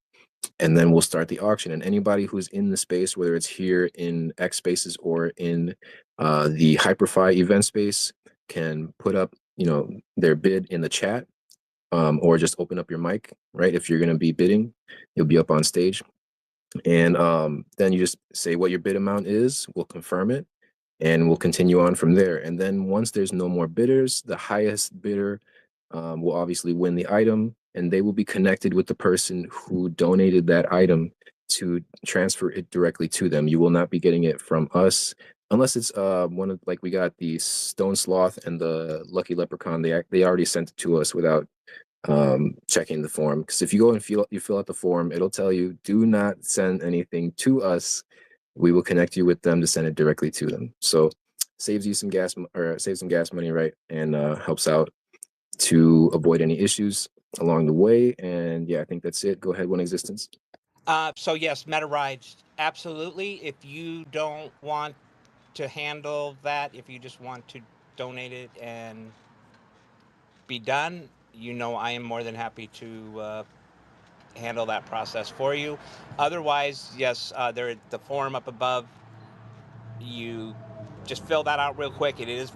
and then we'll start the auction. And anybody who's in the space, whether it's here in X Spaces or in the HyperFi event space, can put up, their bid in the chat, or just open up your mic, right? If you're going to be bidding, you'll be up on stage. And then you just say what your bid amount is, we'll confirm it, and we'll continue on from there. And then once there's no more bidders, the highest bidder will obviously win the item, and they will be connected with the person who donated that item to transfer it directly to them. You will not be getting it from us unless it's one of, like, we got the Stone Sloth and the Lucky Leprechaun. They already sent it to us without checking the form, because if you go and fill out the form, it'll tell you do not send anything to us. We will connect you with them to send it directly to them. So saves you some gas, or saves some gas money, right? And helps out to avoid any issues along the way. And yeah, I think that's it. Go ahead, One Existence. so yes, Meta Rides, absolutely. If you don't want to handle that, if you just want to donate it and be done, I am more than happy to handle that process for you. Otherwise, yes, the form up above. You just fill that out real quick. It is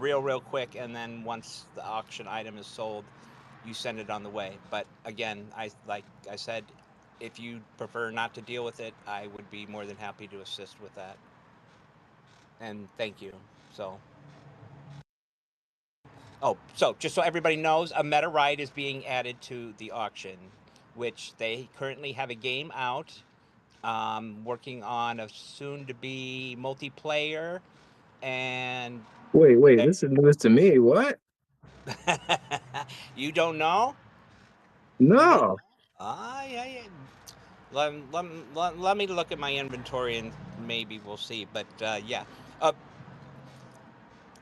real quick, and then once the auction item is sold, you send it on the way. But again, like I said, if you prefer not to deal with it, I would be more than happy to assist with that. And thank you. So. Oh, so just so everybody knows, a meta ride is being added to the auction, which they currently have a game out, working on a soon-to-be multiplayer, and Wait, this is news to me. What? you don't know? You don't? No. Yeah, yeah. Let me look at my inventory and maybe we'll see. But yeah, uh,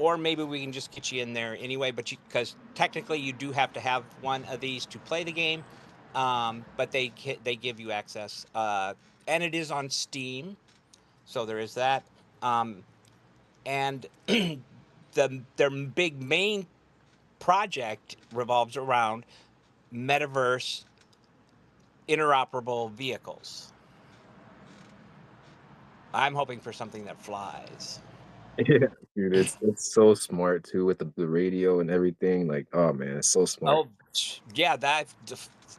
or maybe we can just get you in there anyway. But because technically you do have to have one of these to play the game, but they give you access, and it is on Steam, so there is that. Um, and their big main project revolves around metaverse interoperable vehicles. I'm hoping for something that flies. Yeah, dude, it's so smart too with the radio and everything. Like, oh man, it's so smart. Oh, yeah,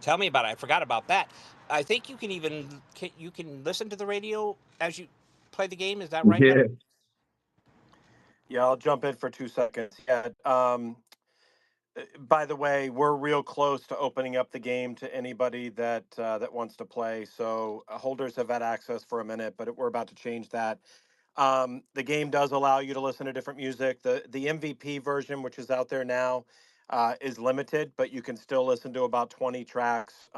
tell me about it. I forgot about that. I think you can listen to the radio as you play the game. Is that right, Yeah. Meta? Yeah, I'll jump in for 2 seconds. Yeah. By the way, we're real close to opening up the game to anybody that wants to play. So holders have had access for a minute, but we're about to change that. The game does allow you to listen to different music. The MVP version, which is out there now, is limited, but you can still listen to about 20 tracks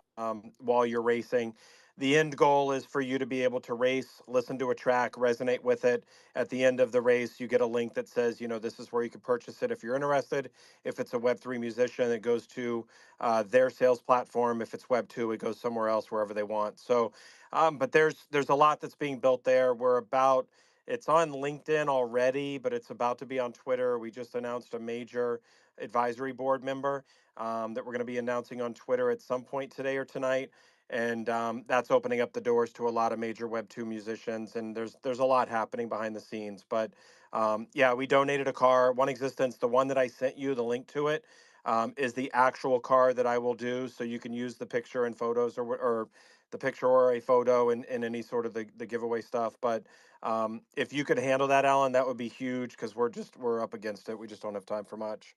while you're racing. The end goal is for you to be able to race, listen to a track, resonate with it. At the end of the race, you get a link that says, this is where you can purchase it if you're interested. If it's a Web3 musician, it goes to their sales platform. If it's Web2, it goes somewhere else, wherever they want. So, but there's a lot that's being built there. It's on LinkedIn already, but it's about to be on Twitter. We just announced a major advisory board member that we're going to be announcing on Twitter at some point today or tonight. And that's opening up the doors to a lot of major Web2 musicians. And there's a lot happening behind the scenes. But yeah, we donated a car, One Existence, the one that I sent you, the link to it. Is the actual car that I will do. So you can use the picture and photos or the picture or a photo in any sort of the giveaway stuff. But if you could handle that, Alan, that would be huge because we're up against it. We just don't have time for much.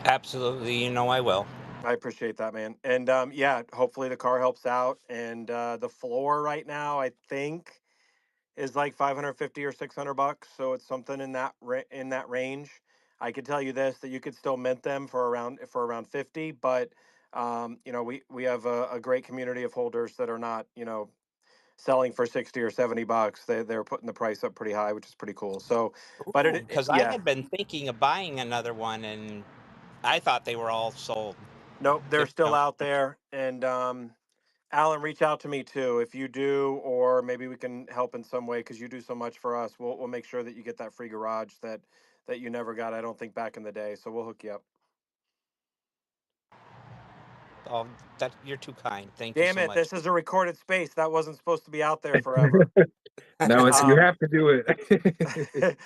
Absolutely, I will. I appreciate that, man. And yeah, hopefully the car helps out. And the floor right now, I think, is like 550 or $600. So it's something in that range. I could tell you this that you could still mint them for around 50, but we have a great community of holders that are not selling for 60 or $70. They're putting the price up pretty high, which is pretty cool. So, but Because I yeah, had been thinking of buying another one, and I thought they were all sold. nope, they're Good to still know. out there. And Alan, reach out to me too if you do, or maybe we can help in some way because you do so much for us. We'll make sure that you get that free garage that you never got. I don't think back in the day. So we'll hook you up. Oh, that you're too kind. Thank you Damn so it! much. This is a recorded space. That wasn't supposed to be out there forever. No, you Um, have to do it.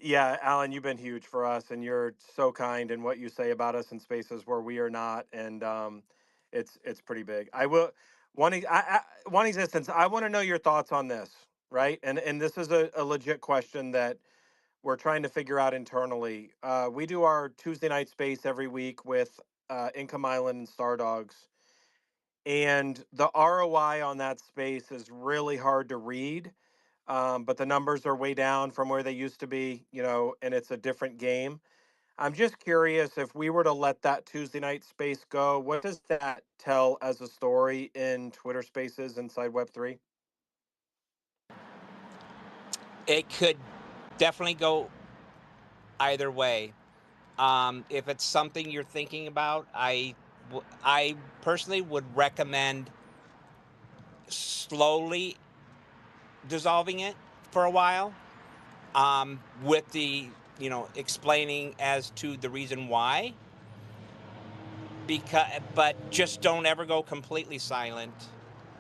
yeah, Alan, you've been huge for us, and you're so kind in what you say about us in spaces where we are not, and it's pretty big. I will one existence. I want to know your thoughts on this, right? And this is a legit question that we're trying to figure out internally. We do our Tuesday night space every week with Income Island and Star Dogs, and the ROI on that space is really hard to read, but the numbers are way down from where they used to be, and it's a different game. I'm just curious if we were to let that Tuesday night space go, what does that tell as a story in Twitter spaces inside Web3? It could definitely go either way. If it's something you're thinking about, I personally would recommend slowly dissolving it for a while, with the explaining as to the reason why. But just don't ever go completely silent.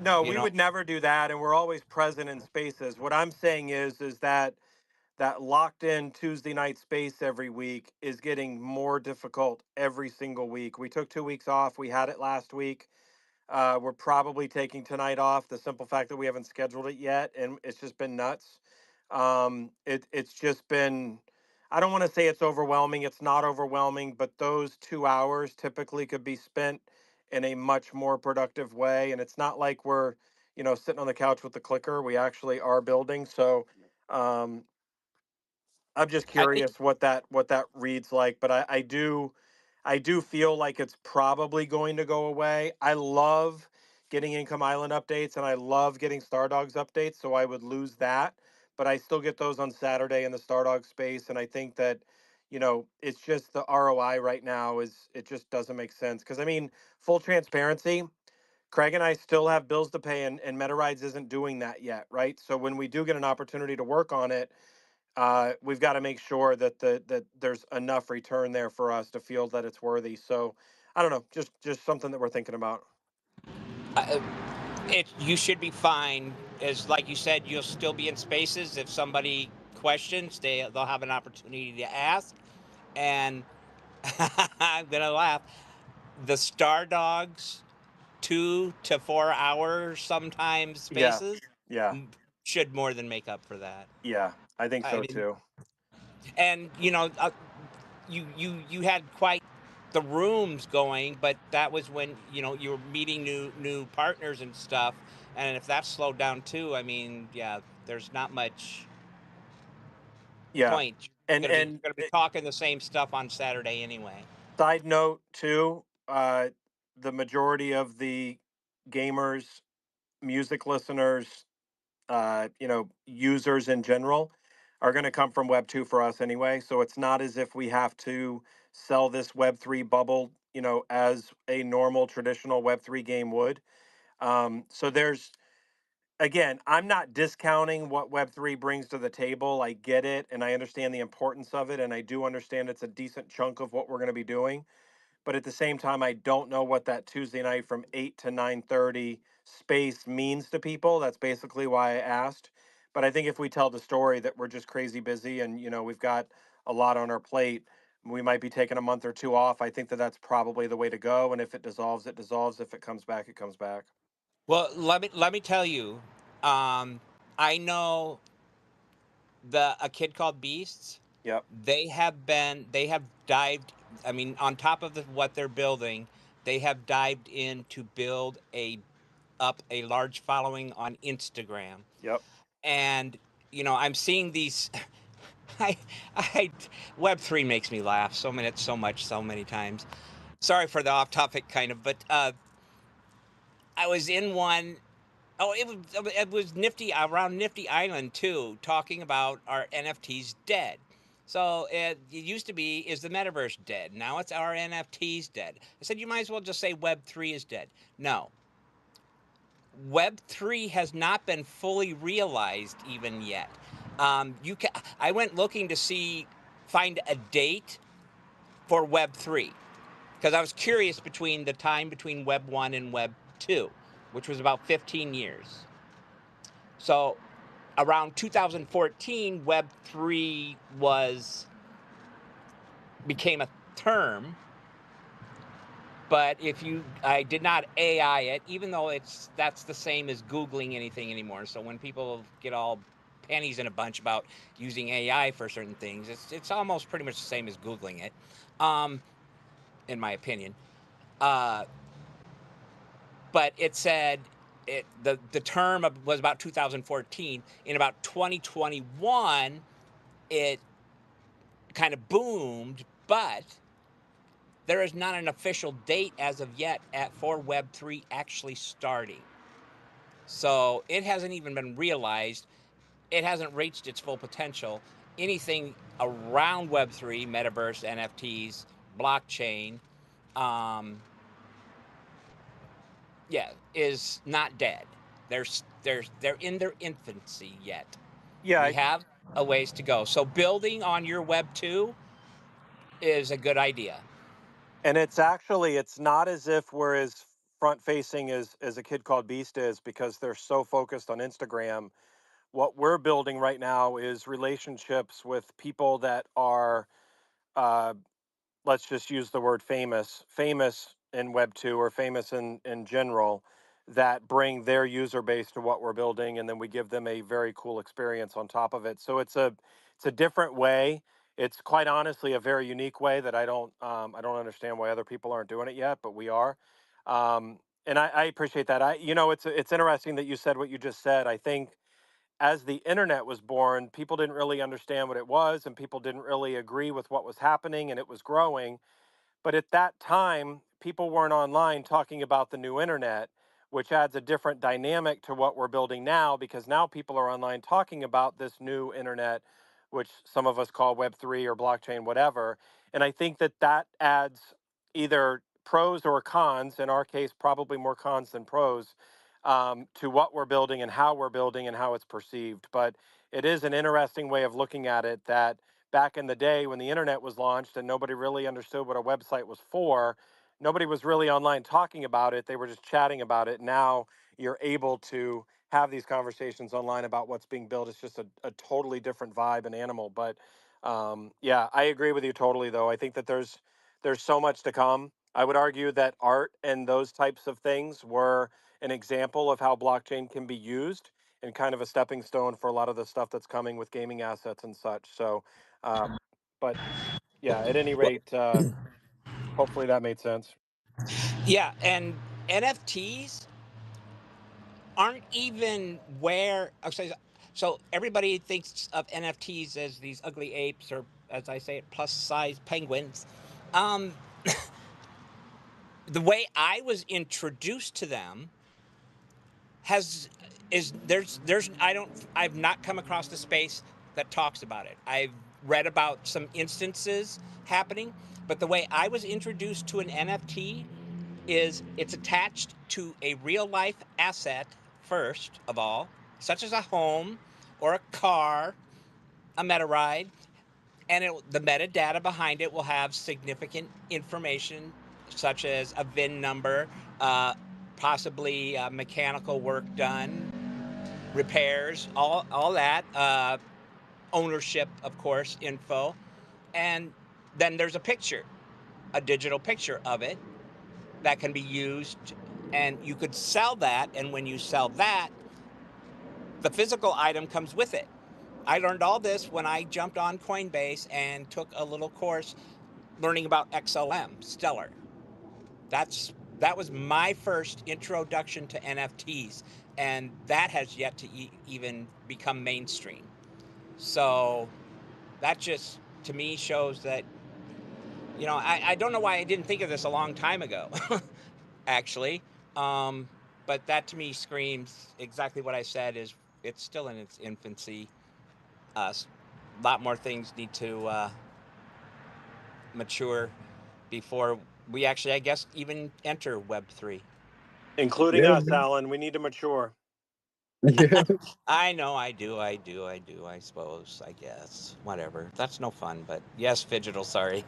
No, You we know, would never do that, and we're always present in spaces. What I'm saying is that locked in Tuesday night space every week is getting more difficult every single week. We took 2 weeks off. We had it last week. We're probably taking tonight off. The simple fact that we haven't scheduled it yet, and it's just been nuts. It's just been. I don't want to say it's overwhelming. It's not overwhelming, but those 2 hours typically could be spent in a much more productive way. And it's not like we're, sitting on the couch with the clicker. We actually are building. So, um, I'm just I think curious what that reads like, but I do feel like it's probably going to go away. I love getting Income Island updates and I love getting Star Dogs updates, so I would lose that. but I still get those on Saturday in the Stardog space. And I think that, it's just the ROI right now it just doesn't make sense. Cause I mean, full transparency, Craig and I still have bills to pay, and MetaRides isn't doing that yet, right? So when we do get an opportunity to work on it, we've got to make sure that there's enough return there for us to feel that it's worthy. So I don't know, just something that we're thinking about. Uh, you should be fine. As like you said, you'll still be in spaces. If somebody questions, they'll have an opportunity to ask. And I'm gonna laugh. The Star Dogs 2 to 4 hours sometimes Yeah, spaces yeah, should more than make up for that. yeah. I think I so mean, too. and you had quite the rooms going, but that was when you were meeting new partners and stuff. And if that's slowed down too, I mean, yeah, there's not much Yeah, point. and You're gonna be talking the same stuff on Saturday anyway. side note too, the majority of the gamers, music listeners, users in general are going to come from Web 2 for us anyway. So it's not as if we have to sell this Web 3 bubble, as a normal traditional Web 3 game would. So there's, again, I'm not discounting what Web 3 brings to the table. I get it and I understand the importance of it. And I do understand it's a decent chunk of what we're going to be doing, but at the same time, I don't know what that Tuesday night from 8 to 9:30 space means to people. That's basically why I asked. But I think if we tell the story that we're just crazy busy and we've got a lot on our plate, we might be taking a month or two off. I think that that's probably the way to go. And if it dissolves, it dissolves. If it comes back, it comes back. Well, let me tell you, um, I know the a kid called Beasts. Yep. They have dived. I mean, on top of what they're building, they have dived in to build a large following on Instagram. Yep. And I'm seeing these. I, I, Web3 makes me laugh so many times. Sorry for the off-topic kind of, but I was in one. Oh, it was Nifty around Nifty Island too, talking about our NFTs dead. So it used to be, is the metaverse dead? Now it's our NFTs dead. I said you might as well just say Web3 is dead. No, Web3 has not been fully realized even yet. I went looking to find a date for Web3 because I was curious between the time between Web 1 and Web 2, which was about 15 years. So around 2014, Web3 became a term. But I did not AI it, even though that's the same as Googling anything anymore. So when people get all panties in a bunch about using AI for certain things, it's almost pretty much the same as Googling it, um, in my opinion. Uh, but it said the term was about 2014. In about 2021, it kind of boomed, but there is not an official date as of yet for Web3 actually starting. So it hasn't even been realized. It hasn't reached its full potential. Anything around Web3, metaverse, NFTs, blockchain, um, yeah, is not dead. They're in their infancy yet. Yeah. We have a ways to go. So building on your Web2 is a good idea. And it's not as if we're as front facing as a kid called Beast is, because they're so focused on Instagram. What we're building right now is relationships with people that are, uh, let's just use the word famous in Web 2 or famous in general, that bring their user base to what we're building, and then we give them a very cool experience on top of it. So it's a different way. It's quite honestly a very unique way that I don't understand why other people aren't doing it yet, but we are. And I appreciate that. It's interesting that you said what you just said. I think as the internet was born, people didn't really understand what it was, and people didn't really agree with what was happening, and it was growing. But at that time, people weren't online talking about the new internet. which adds a different dynamic to what we're building now, because now people are online talking about this new internet, which some of us call Web3 or blockchain, whatever. And I think that that adds either pros or cons, in our case, probably more cons than pros, to what we're building and how it's perceived. But it is an interesting way of looking at it, that back in the day when the internet was launched and nobody really understood what a website was for, nobody was really online talking about it. They were just chatting about it. Now you're able to have these conversations online about what's being built. It's just a totally different vibe and animal. But yeah, I agree with you totally, though. I think that there's so much to come. I would argue that art and those types of things were an example of how blockchain can be used, and kind of a stepping stone for a lot of the stuff that's coming with gaming assets and such. So, uh, but yeah, at any Well, rate, hopefully that made sense. yeah, and NFTs aren't even where. Okay, so everybody thinks of NFTs as these ugly apes, or as I say it, plus-size penguins. Um, the way I was introduced to them has is there's I've not come across the space that talks about it. I've read about some instances happening, but the way I was introduced to an NFT is it's attached to a real life asset first of all, such as a home or a car, a meta ride, and the metadata behind it will have significant information such as a VIN number, uh, possibly mechanical work done, repairs, all that, ownership, of course, info, and then there's a picture, a digital picture of it that can be used, and you could sell that. And when you sell that, the physical item comes with it. I learned all this when I jumped on Coinbase and took a little course learning about XLM, Stellar. That was my first introduction to NFTs, and that has yet to even become mainstream. So that just to me shows that I don't know why I didn't think of this a long time ago, actually. Um, but that to me screams exactly what I said. Is it's still in its infancy. A lot more things need to mature before we actually, I guess, even enter Web3. Including Yeah, us, Alan. We need to mature. yeah. I know, I suppose, I guess. Whatever. That's no fun, but yes, Phygital, sorry.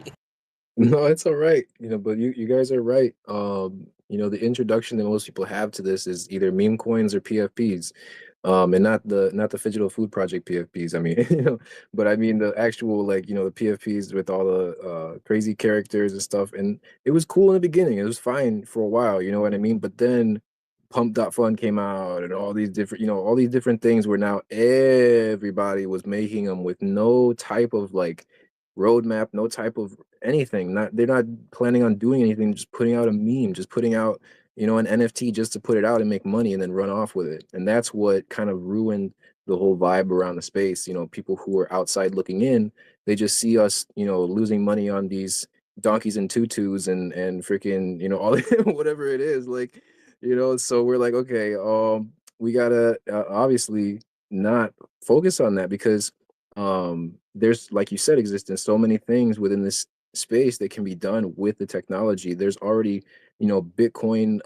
No, it's all right. But you guys are right. The introduction that most people have to this is either meme coins or PFPs. And not the Phygital Food Project PFPs. I mean, but I mean the actual, like, the PFPs with all the crazy characters and stuff. And it was cool in the beginning. It was fine for a while, you know what I mean? But then Pump.Fun came out and all these different things where now everybody was making them with no type of like roadmap, no type of anything. They're not planning on doing anything, just putting out a meme, just putting out an NFT just to put it out and make money and then run off with it. And that's what kind of ruined the whole vibe around the space. People who are outside looking in, they just see us, losing money on these donkeys and tutus and freaking, all whatever it is. Like, so we're like, okay, we gotta obviously not focus on that because there's, like you said, existence so many things within this space that can be done with the technology. There's already Bitcoin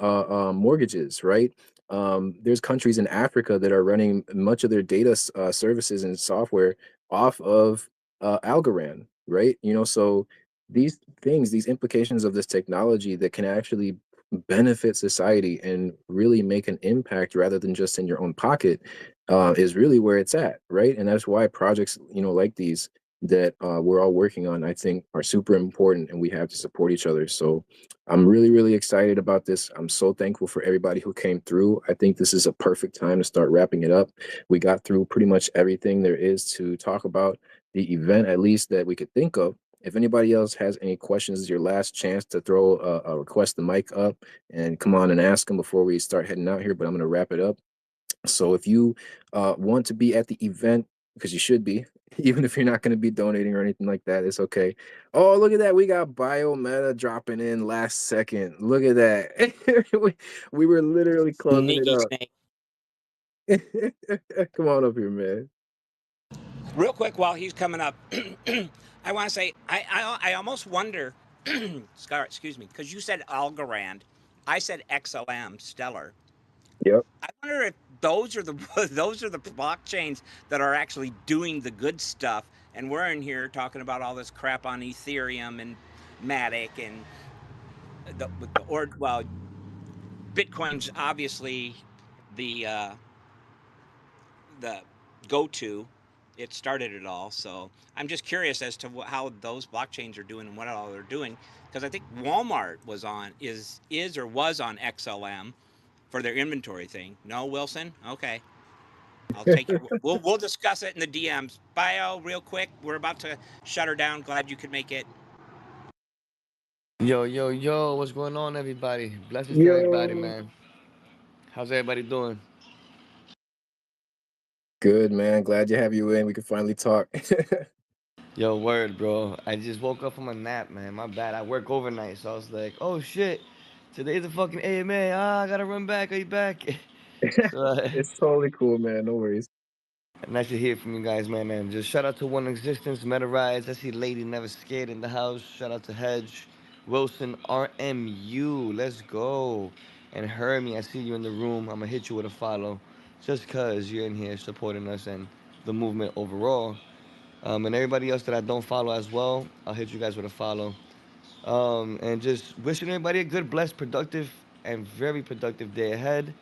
mortgages, right? There's countries in Africa that are running much of their data services and software off of Algorand, right? So these things, these implications of this technology that can actually benefit society and really make an impact rather than just in your own pocket is really where it's at, right? And that's why projects, like these that we're all working on, I think are super important, and we have to support each other. So I'm really, really excited about this. I'm so thankful for everybody who came through. I think this is a perfect time to start wrapping it up. We got through pretty much everything there is to talk about the event, at least that we could think of. If anybody else has any questions, this is your last chance to throw a request the mic up and come on and ask them before we start heading out here. But I'm going to wrap it up. So if you want to be at the event, because you should be. Even if you're not going to be donating or anything like that, it's okay. Oh, look at that. We got Biometa dropping in last second. Look at that. we were literally closing it Sneaky up. snake. Come on up here, man. Real quick, while he's coming up, I want to say I almost wonder, Scar, excuse me, because you said Algorand, I said XLM Stellar. Yep. I wonder if those are the those are the blockchains that are actually doing the good stuff, and we're in here talking about all this crap on Ethereum and Matic and or well, Bitcoin's obviously the uh, the go-to. It started it all. So I'm just curious as to how those blockchains are doing and what all they're doing, because I think Walmart was on is or was on XLM for their inventory thing. No, Wilson. Okay, I'll take your. We'll discuss it in the DMs. Bio, real quick. We're about to shut her down. Glad you could make it. Yo, yo, yo, what's going on, everybody? Blessings to everybody, Yo. man. How's everybody doing? Good, man. Glad to have you in. We can finally talk. Yo, word, bro. I just woke up from a nap, man. My bad. I work overnight, so I was like, oh shit, today's a fucking AMA. Ah, I gotta run back. Are you back? so, It's totally cool, man. No worries. nice to hear from you guys, man. And just shout out to One Existence, Meta Rise. I see Lady Never Scared in the house. Shout out to Hedge, Wilson, RMU. Let's go. And Hermie, I see you in the room. I'm gonna hit you with a follow, just cause you're in here supporting us and the movement overall. And everybody else that I don't follow as well, I'll hit you guys with a follow. And just wishing everybody a good, blessed, productive, and very productive day ahead.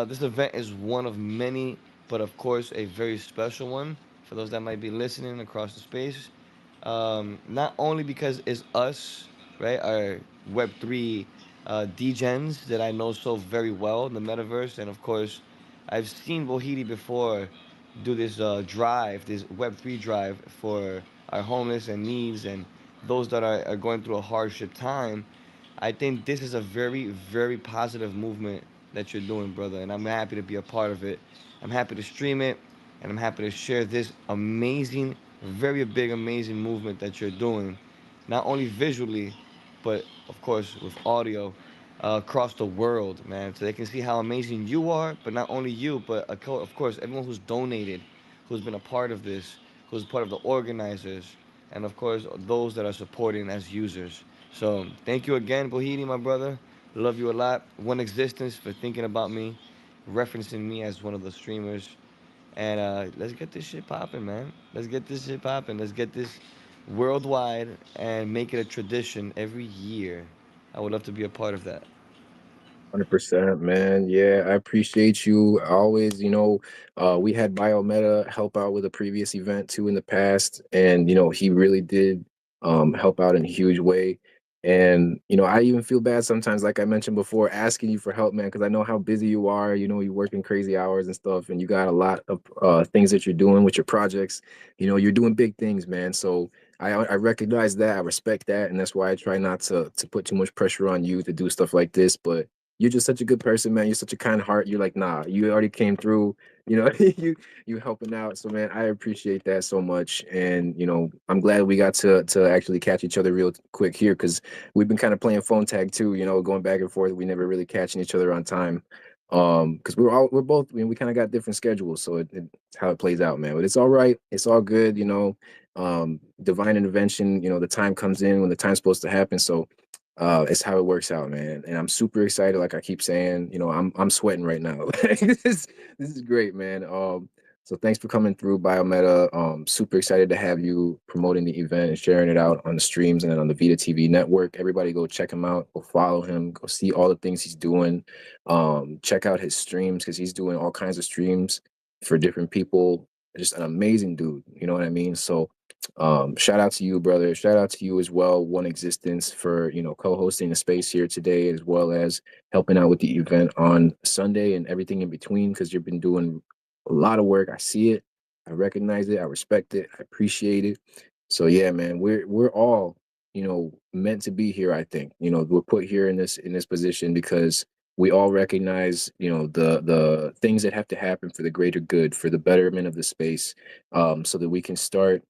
This event is one of many, but of course, a very special one for those that might be listening across the space. Not only because it's us, right, our Web3 degens that I know so very well in the metaverse, and of course, I've seen Bohidi before do this drive, this Web3 drive for our homeless and needs and those that are going through a hardship time. I think this is a very, very positive movement that you're doing, brother, and I'm happy to be a part of it. I'm happy to stream it, and I'm happy to share this amazing, very big, amazing movement that you're doing, not only visually, but of course with audio across the world, man, so they can see how amazing you are. But not only you, but of course everyone who's donated, who's been a part of this, who's part of the organizers, and of course those that are supporting as users. So thank you again, Bohidi, my brother. Love you a lot. One Existence for thinking about me, referencing me as one of the streamers. And let's get this shit popping, man. Let's get this shit popping. Let's get this worldwide and make it a tradition every year. I would love to be a part of that. 100%, man. Yeah, I appreciate you. Always, we had Biometa help out with a previous event too in the past, and he really did help out in a huge way. And I even feel bad sometimes, like I mentioned before, asking you for help, man, because I know how busy you are. You working crazy hours and stuff, and you got a lot of things that you're doing with your projects. You're doing big things, man. So I recognize that, I respect that, and that's why I try not to put too much pressure on you to do stuff like this, but you're just such a good person, man. You're such a kind heart. You're like, nah, you already came through, you helping out. So man, I appreciate that so much. And I'm glad we got to actually catch each other real quick here because we've been kind of playing phone tag too, going back and forth. We never really catching each other on time. Because we're both, we kind of got different schedules, so it's how it plays out, man. But it's all right, it's all good, divine intervention, the time comes in when the time's supposed to happen. So it's how it works out, man. And I'm super excited. Like I keep saying, I'm sweating right now. This is great, man. So thanks for coming through, Biometa. Super excited to have you promoting the event and sharing it out on the streams and on the Vita TV network. Everybody go check him out, go follow him, go see all the things he's doing. Check out his streams because he's doing all kinds of streams for different people. Just an amazing dude, you know what I mean? So shout out to you, brother. Shout out to you as well, One Existence, for co-hosting the space here today, as well as helping out with the event on Sunday and everything in between, because you've been doing a lot of work. I see it, I recognize it, I respect it, I appreciate it. So yeah, man, we're all meant to be here. I think we're put here in this position because we all recognize, the things that have to happen for the greater good, for the betterment of the space, so that we can start,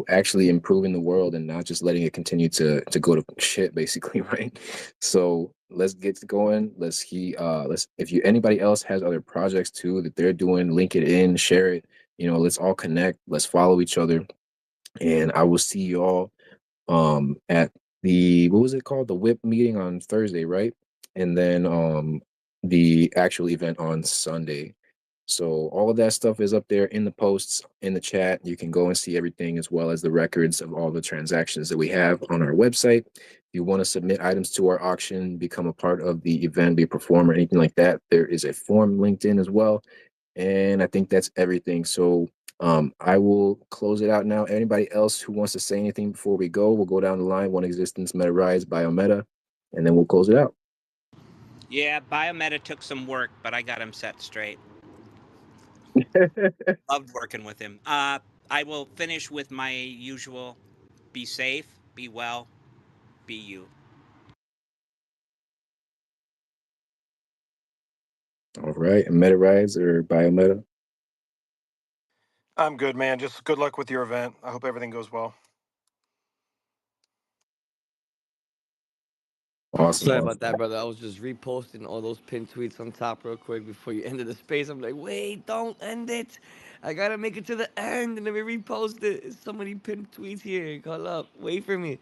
actually improving the world and not just letting it continue to go to shit, basically, right? So let's get going. Let's if you anybody else has other projects too that they're doing, link it in, share it. Let's all connect. Let's follow each other, and I will see you all at the what was it called, the whip meeting on Thursday, right? And then the actual event on Sunday. So all of that stuff is up there in the posts, in the chat. You can go and see everything, as well as the records of all the transactions that we have on our website. If you want to submit items to our auction, become a part of the event, be a performer, anything like that, there is a form linked in as well. And I think that's everything. So I will close it out now. Anybody else who wants to say anything before we go, we'll go down the line. One Existence, Meta Rise, Biometa, and then we'll close it out. Yeah, Biometa took some work, but I got him set straight. Loved working with him. I will finish with my usual: be safe, be well, be you. All right. And Meta Rise or Biometa? I'm good, man. Just good luck with your event. I hope everything goes well. Awesome. Sorry Awesome. about that, brother. I was just reposting all those pinned tweets on top real quick before you ended the space. I'm like, wait, don't end it. I gotta make it to the end and let me repost it. There's so many pinned tweets here. Call up. Wait for me.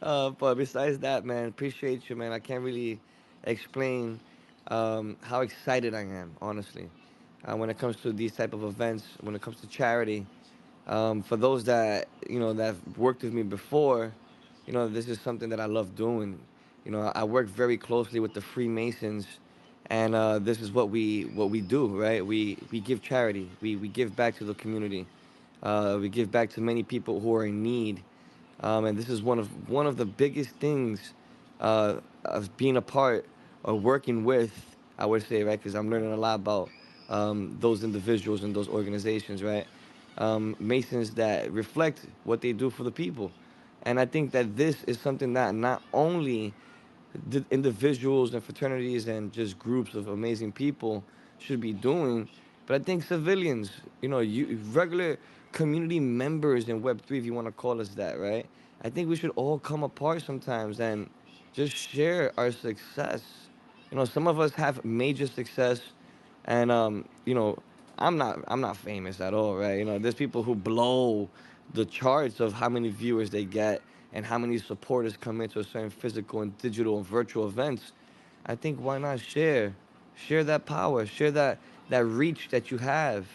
But besides that, man, appreciate you, man. I can't really explain how excited I am, honestly, when it comes to these type of events, when it comes to charity. For those that that have worked with me before, this is something that I love doing. I work very closely with the Freemasons, and this is what we do, right? We give charity. We give back to the community. We give back to many people who are in need, and this is one of the biggest things of being a part or working with. I would say, right, because I'm learning a lot about those individuals and those organizations, right? Masons that reflect what they do for the people, and I think that this is something that not only the individuals and fraternities and just groups of amazing people should be doing. But I think civilians, you regular community members in Web3, if you want to call us that, right? I think we should all come apart sometimes and just share our success. Some of us have major success, and I'm not famous at all, right? There's people who blow the charts of how many viewers they get and how many supporters come into a certain physical and digital and virtual events. I think why not share that power, share that reach that you have.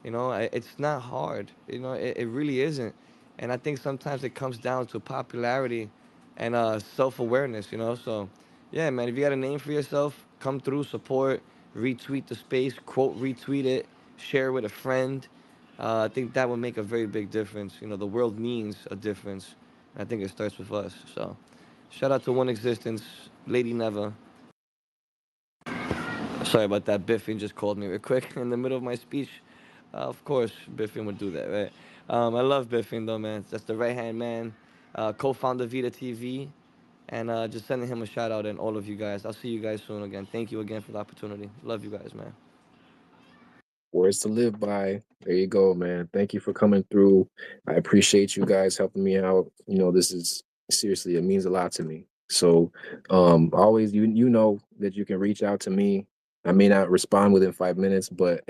It's not hard. It really isn't. And I think sometimes it comes down to popularity and self-awareness. So yeah, man, if you got a name for yourself, come through, support, retweet the space, quote retweet it, share with a friend. I think that would make a very big difference. The world needs a difference. I think it starts with us. So, shout out to One Existence, Lady Never. Sorry about that. Biffin just called me real quick in the middle of my speech. Of course, Biffin would do that, right? I love Biffin though, man. That's the right hand man, co-founder Vita TV, and just sending him a shout out and all of you guys. I'll see you guys soon again. Thank you again for the opportunity. Love you guys, man. Words to live by. There you go, man. Thank you for coming through. I appreciate you guys helping me out. This is seriously, it means a lot to me. So always you know that you can reach out to me. I may not respond within 5 minutes, but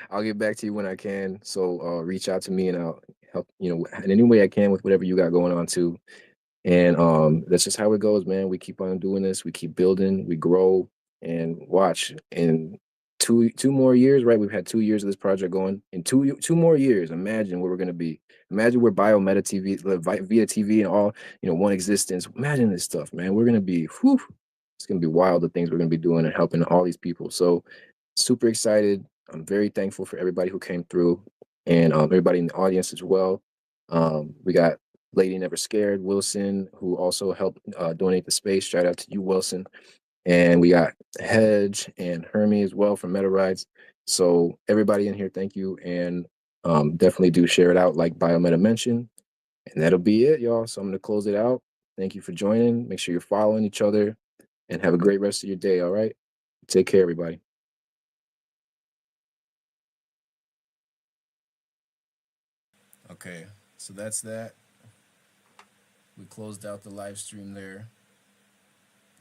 I'll get back to you when I can. So reach out to me and I'll help, in any way I can with whatever you got going on too. And that's just how it goes, man. We keep on doing this, we keep building, we grow, and watch. In two more years, right? We've had 2 years of this project going. In two more years, imagine where we're gonna be. Imagine we're Biometa TV, via TV, and all, One Existence. Imagine this stuff, man. We're gonna be, whew, it's gonna be wild, the things we're gonna be doing and helping all these people. So super excited. I'm very thankful for everybody who came through, and everybody in the audience as well. We got Lady Never Scared, Wilson, who also helped donate the space. Shout out to you, Wilson. And we got Hedge and Hermie as well from Meta Rides. So everybody in here, thank you. And definitely do share it out like Biometa mentioned. And that'll be it, y'all. So I'm going to close it out. Thank you for joining. Make sure you're following each other and have a great rest of your day. All right. Take care, everybody. Okay, so that's that. We closed out the live stream there.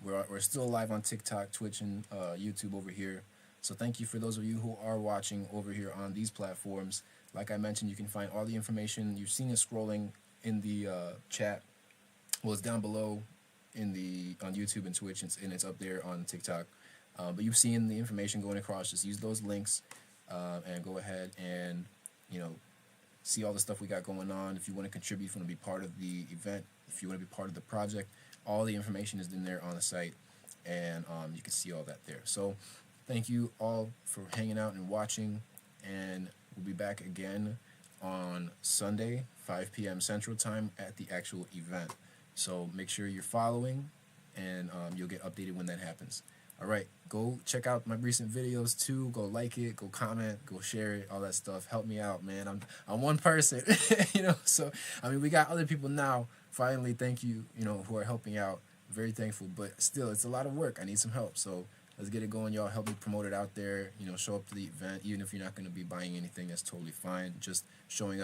We're still live on TikTok, Twitch, and YouTube over here. So thank you for those of you who are watching over here on these platforms. Like I mentioned, you can find all the information. You've seen it scrolling in the chat. Well, it's down below in the on YouTube and Twitch, and it's up there on TikTok. But you've seen the information going across. Just use those links and go ahead and you know see all the stuff we got going on. If you want to contribute, if you want to be part of the event, if you want to be part of the project, all the information is in there on the site, and you can see all that there. So thank you all for hanging out and watching, and we'll be back again on Sunday, 5 p.m. Central Time at the actual event. So make sure you're following, and you'll get updated when that happens. All right, go check out my recent videos too. Go like it, go comment, go share it, all that stuff. Help me out, man. I'm one person, So I mean, we got other people now. Finally, thank you, who are helping out. Very thankful, but still, it's a lot of work. I need some help, so let's get it going, y'all. Help me promote it out there. Show up to the event, even if you're not going to be buying anything. That's totally fine. Just showing up.